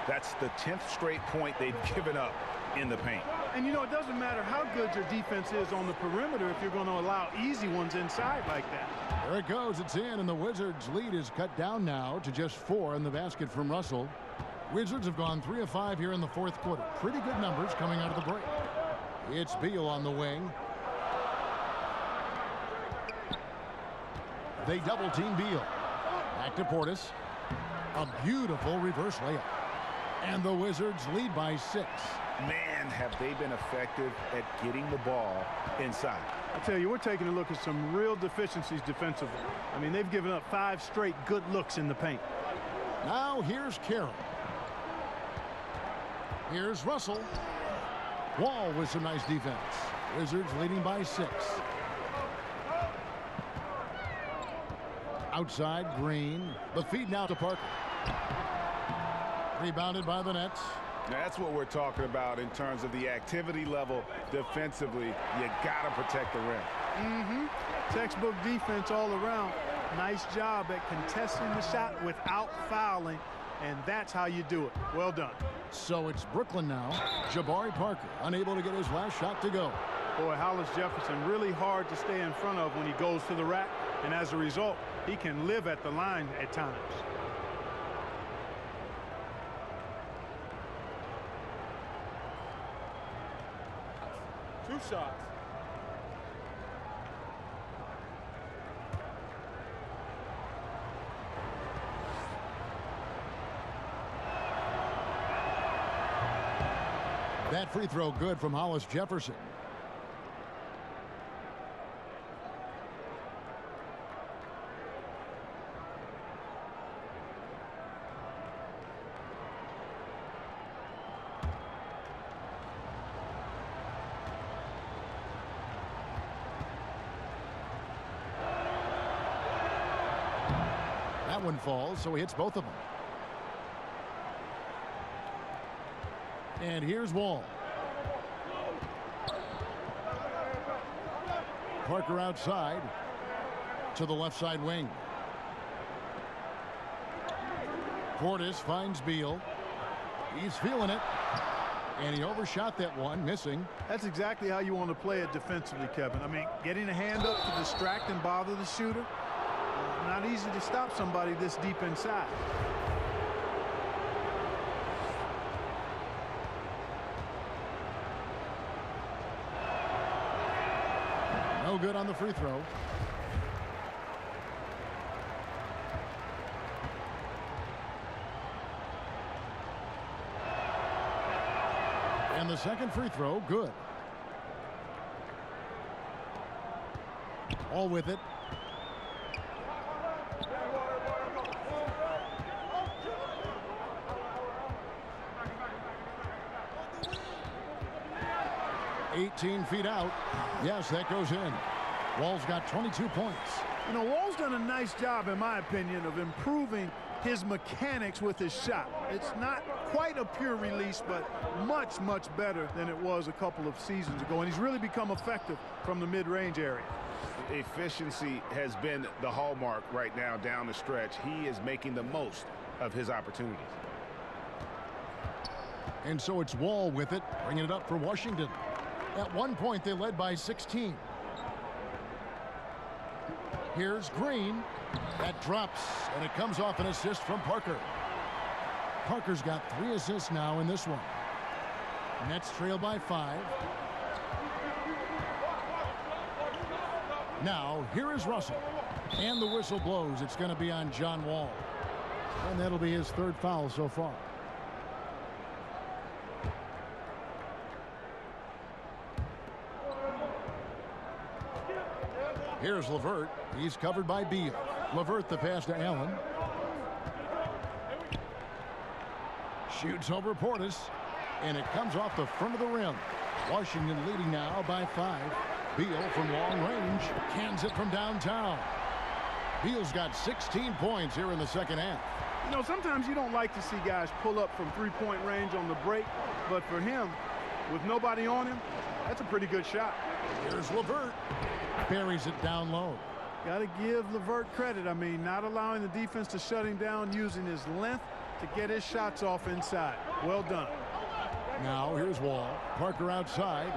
That's the 10th straight point they've given up in the paint. And you know, it doesn't matter how good your defense is on the perimeter if you're going to allow easy ones inside like that. There it goes. It's in, and the Wizards' lead is cut down now to just 4 in the basket from Russell. Wizards have gone 3 of 5 here in the 4th quarter. Pretty good numbers coming out of the break. It's Beal on the wing. They double-team Beal. Back to Portis. A beautiful reverse layup. And the Wizards lead by 6. Man, have they been effective at getting the ball inside. I tell you, we're taking a look at some real deficiencies defensively. I mean, they've given up 5 straight good looks in the paint. Now here's Carroll. Here's Russell. Wall with some nice defense. Wizards leading by 6. Outside, Green. The feed now to Parker. Rebounded by the Nets. That's what we're talking about in terms of the activity level defensively. You got to protect the rim. Textbook defense all around. Nice job at contesting the shot without fouling, and that's how you do it. Well done. So it's Brooklyn now. Jabari Parker unable to get his last shot to go. Boy, Hollis Jefferson really hard to stay in front of when he goes to the rack, and as a result, he can live at the line at times. Two shots. That free throw good from Hollis Jefferson. one falls, so he hits both of them. And here's Wall. Parker outside to the left side wing. Portis finds Beal. He's feeling it. And he overshot that one, missing. That's exactly how you want to play it defensively, Kevin. I mean, getting a hand up to distract and bother the shooter. Not easy to stop somebody this deep inside. No good on the free throw. And the second free throw, good. All with it. $18 feet out. Yes, that goes in. Wall's got 22 points. You know, Wall's done a nice job, in my opinion, of improving his mechanics with his shot. It's not quite a pure release, but much, much better than it was a couple of seasons ago. And he's really become effective from the mid-range area. Efficiency has been the hallmark right now down the stretch. He is making the most of his opportunities. And so it's Wall with it, bringing it up for Washington. At one point, they led by 16. Here's Green. That drops, and it comes off an assist from Parker. Parker's got 3 assists now in this one. Nets trail by 5. Now, here is Russell. And the whistle blows. It's going to be on John Wall. And that'll be his 3rd foul so far. Here's LeVert. He's covered by Beal. LeVert the pass to Allen. Shoots over Portis. And it comes off the front of the rim. Washington leading now by 5. Beal from long range cans it from downtown. Beal's got 16 points here in the second half. You know, sometimes you don't like to see guys pull up from three-point range on the break. But for him, with nobody on him, that's a pretty good shot. Here's LeVert. Buries it down low. Got to give LeVert credit. I mean, not allowing the defense to shut him down, using his length to get his shots off inside. Well done. Now here's Wall. Parker outside.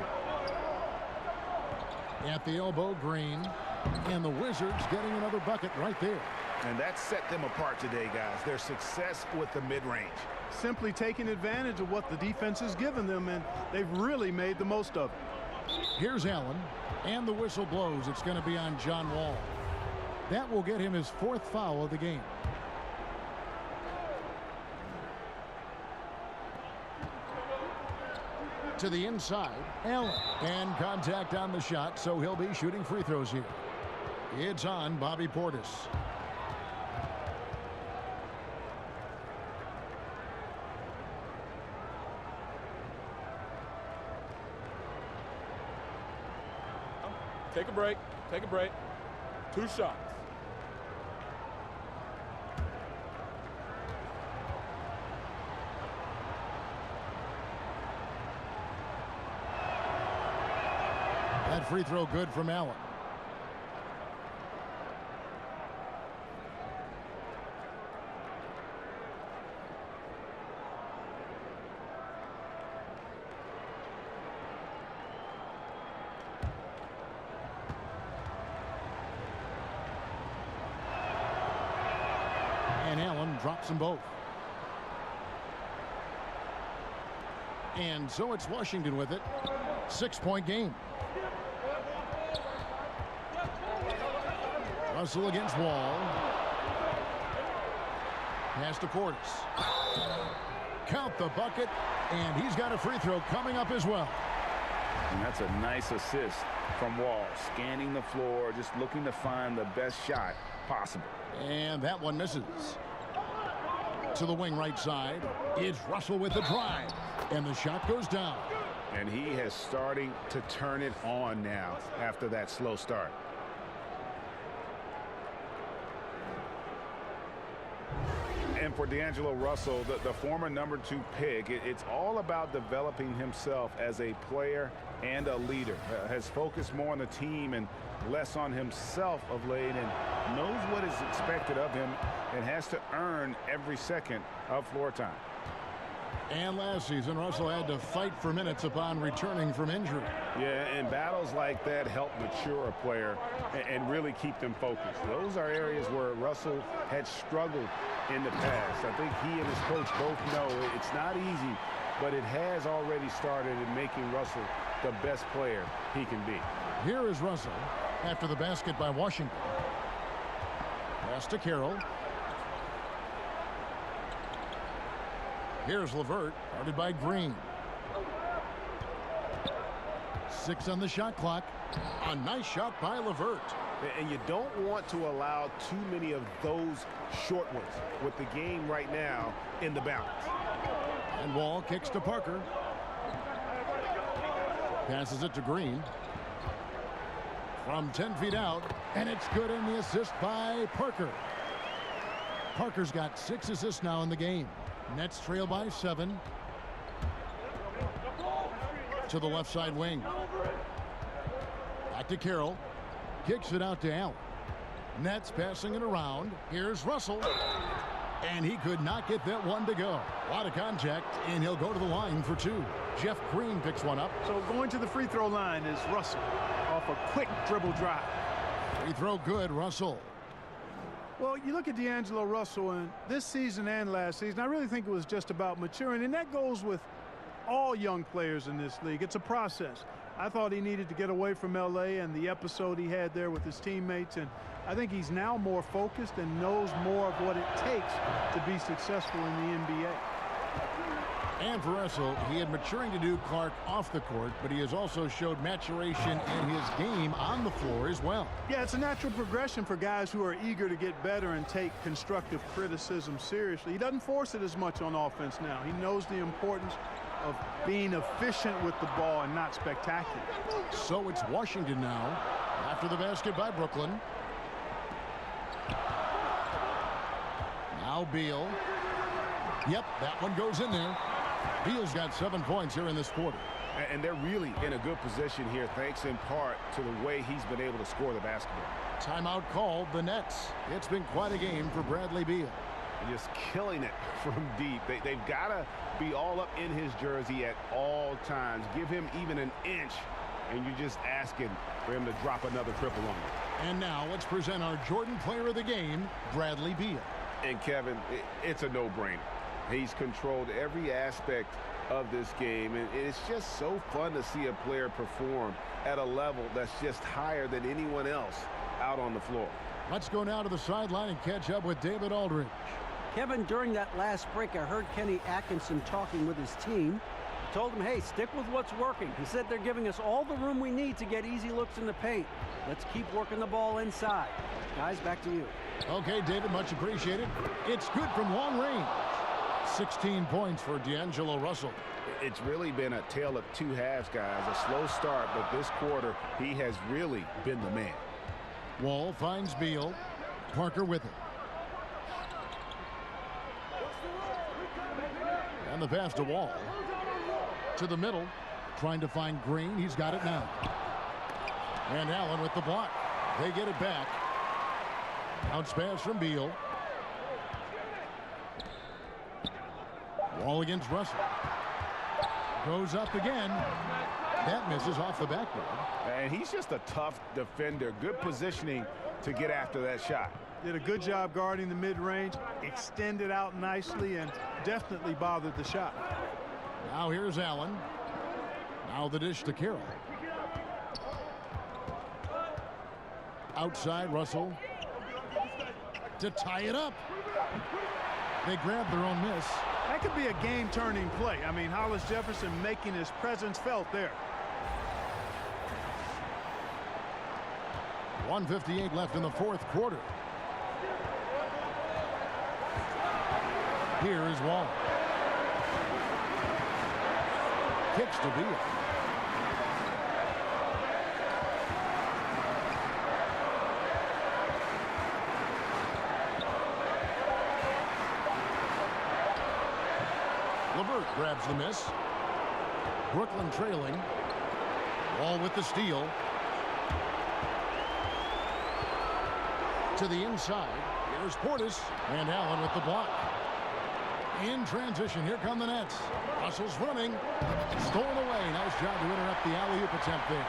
At the elbow, Green. And the Wizards getting another bucket right there. And that set them apart today, guys. Their success with the mid-range. Simply taking advantage of what the defense has given them, and they've really made the most of it. Here's Allen. And the whistle blows. It's going to be on John Wall. That will get him his 4th foul of the game. To the inside, Allen. And contact on the shot, so he'll be shooting free throws here. It's on Bobby Portis. Take a break. Take a break. 2 shots. That free throw good from Allen. And Allen drops them both. And so it's Washington with it. 6-point game. Russell against Wall. Pass to Portis. Count the bucket, and he's got a free throw coming up as well. And that's a nice assist from Wall. Scanning the floor, just looking to find the best shot possible. And that one misses. To the wing right side. It's Russell with the drive. And the shot goes down. And he is starting to turn it on now after that slow start. And for D'Angelo Russell, the former #2 pick, it's all about developing himself as a player and a leader. Has focused more on the team and less on himself of late, and knows what is expected of him and has to earn every second of floor time. And last season, Russell had to fight for minutes upon returning from injury. Yeah, and battles like that help mature a player and really keep them focused. Those are areas where Russell had struggled in the past. I think he and his coach both know it's not easy, but it has already started in making Russell the best player he can be. Here is Russell after the basket by Washington. Pass to Carroll. Here's LeVert, guarded by Green. 6 on the shot clock. A nice shot by LeVert. And you don't want to allow too many of those short ones with the game right now in the balance. And Wall kicks to Parker. Passes it to Green. From 10 feet out, and it's good, in the assist by Parker. Parker's got 6 assists now in the game. Nets trail by 7. To the left side wing. Back to Carroll. Kicks it out to Allen. Nets passing it around. Here's Russell. And he could not get that one to go. A lot of contact, and he'll go to the line for 2. Jeff Green picks one up. So going to the free throw line is Russell off a quick dribble drive. Free throw good, Russell. Well, you look at D'Angelo Russell, and this season and last season, I really think it was just about maturing, and that goes with all young players in this league. It's a process. I thought he needed to get away from L.A. and the episode he had there with his teammates, and I think he's now more focused and knows more of what it takes to be successful in the NBA. And for Russell, he had maturing to do, Clark, off the court, but he has also showed maturation in his game on the floor as well. Yeah, it's a natural progression for guys who are eager to get better and take constructive criticism seriously. He doesn't force it as much on offense now. He knows the importance of being efficient with the ball and not spectacular. So it's Washington now after the basket by Brooklyn. Now Beal. Yep, that one goes in there. Beal's got 7 points here in this quarter. And they're really in a good position here, thanks in part to the way he's been able to score the basketball. Timeout called, the Nets. It's been quite a game for Bradley Beal. Just killing it from deep. They've got to be all up in his jersey at all times. Give him even an inch, and you're just asking for him to drop another triple on you. And now let's present our Jordan Player of the Game, Bradley Beal. And Kevin, it's a no-brainer. He's controlled every aspect of this game, and it's just so fun to see a player perform at a level that's just higher than anyone else out on the floor. Let's go now to the sideline and catch up with David Aldridge. Kevin, during that last break, I heard Kenny Atkinson talking with his team. He told them, hey, stick with what's working. He said they're giving us all the room we need to get easy looks in the paint. Let's keep working the ball inside. Guys, back to you. Okay, David, much appreciated. It's good from long range. 16 points for D'Angelo Russell. It's really been a tale of 2 halves, guys. A slow start, but this quarter, he has really been the man. Wall finds Beal. Parker with it. And the pass to Wall. To the middle. Trying to find Green. He's got it now. And Allen with the block. They get it back. Bounce pass from Beal. Wall against Russell. Goes up again. That misses off the backboard. And he's just a tough defender. Good positioning to get after that shot. Did a good job guarding the mid-range, extended out nicely, and definitely bothered the shot. Now here's Allen. Now the dish to Carroll. Outside, Russell. To tie it up. They grab their own miss. That could be a game-turning play. I mean, Hollis Jefferson making his presence felt there. 1:58 left in the fourth quarter. Here is Wall. Kicks to Beal. LeVert grabs the miss. Brooklyn trailing. Wall with the steal. To the inside. Here's Portis. And Allen with the block. In transition, here come the Nets. Russell's running. Stolen away. Nice job to interrupt the alley-oop attempt there.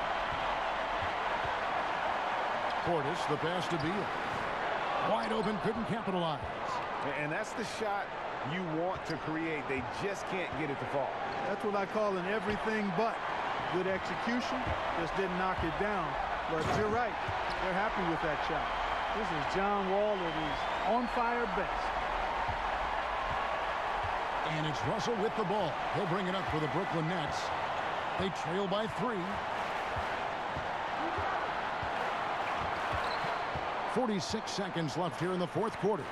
Portis, the pass to Beal. Wide open, couldn't capitalize. And that's the shot you want to create. They just can't get it to fall. That's what I call an everything but. Good execution, just didn't knock it down. But you're right, they're happy with that shot. This is John Wall at his on fire best. And it's Russell with the ball. He'll bring it up for the Brooklyn Nets. They trail by 3. 46 seconds left here in the fourth quarter.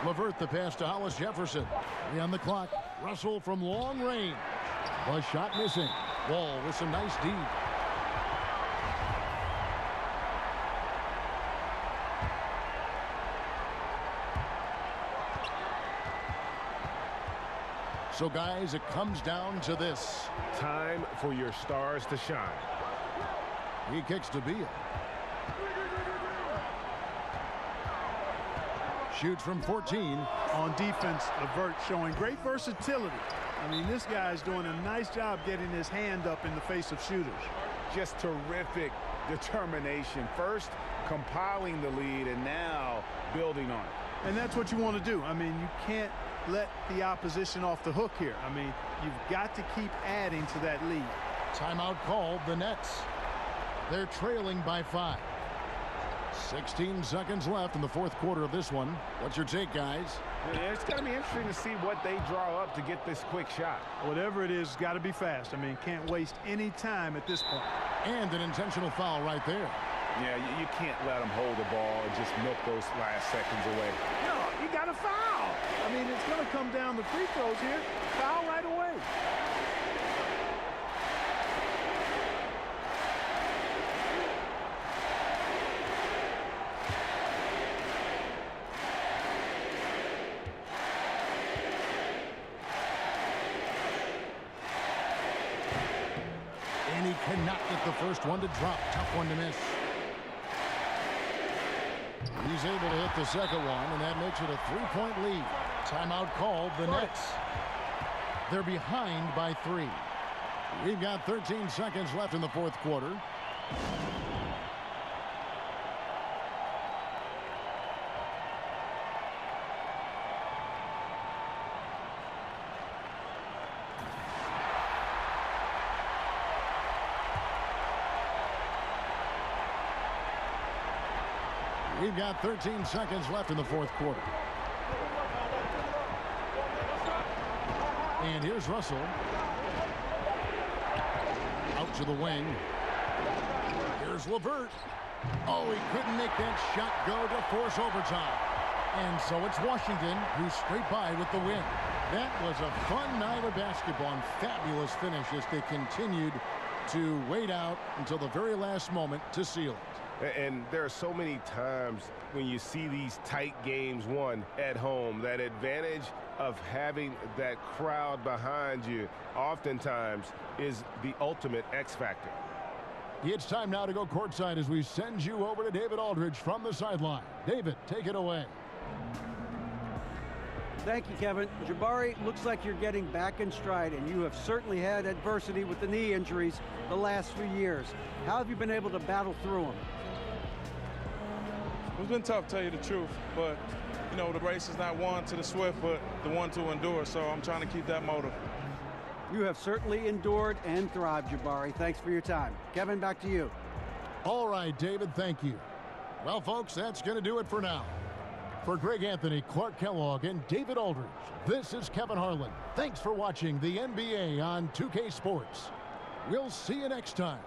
LeVert the pass to Hollis Jefferson. 3 on the clock. Russell from long range. The shot missing. Wall with some nice D. So, guys, it comes down to this. Time for your stars to shine. He kicks to Beal. Shoots from 14. On defense, LeVert showing great versatility. I mean, this guy's doing a nice job getting his hand up in the face of shooters. Just terrific determination. First, compiling the lead, and now building on it. And that's what you want to do. I mean, you can't let the opposition off the hook here. I mean, you've got to keep adding to that lead. Timeout called, the Nets. They're trailing by 5. 16 seconds left in the fourth quarter of this one. What's your take, guys? Yeah, it's going to be interesting to see what they draw up to get this quick shot. Whatever it is, got to be fast. I mean, can't waste any time at this point. And an intentional foul right there. Yeah, you can't let them hold the ball and just milk those last seconds away. No, you got to foul. I mean, it's going to come down to free throws here. Foul right away. And he cannot get the first one to drop. Tough one to miss. He's able to hit the second one, and that makes it a 3-point lead. Timeout called, the Nets. They're behind by 3. We've got 13 seconds left in the fourth quarter. We've got 13 seconds left in the fourth quarter. And here's Russell. Out to the wing. Here's LeVert. Oh, he couldn't make that shot go to force overtime. And so it's Washington who scraped by with the win. That was a fun night of basketball and fabulous finish as they continued to wait out until the very last moment to seal it. And there are so many times when you see these tight games won at home, that advantage of having that crowd behind you oftentimes is the ultimate X factor. It's time now to go courtside as we send you over to David Aldridge from the sideline. David, take it away. Thank you, Kevin. Jabari, looks like you're getting back in stride, and you have certainly had adversity with the knee injuries the last few years. How have you been able to battle through them? It's been tough, to tell you the truth, but, you know, the race is not won to the swift, but the one to endure, so I'm trying to keep that motive. You have certainly endured and thrived, Jabari. Thanks for your time. Kevin, back to you. All right, David, thank you. Well, folks, that's going to do it for now. For Greg Anthony, Clark Kellogg, and David Aldridge, this is Kevin Harlan. Thanks for watching the NBA on 2K Sports. We'll see you next time.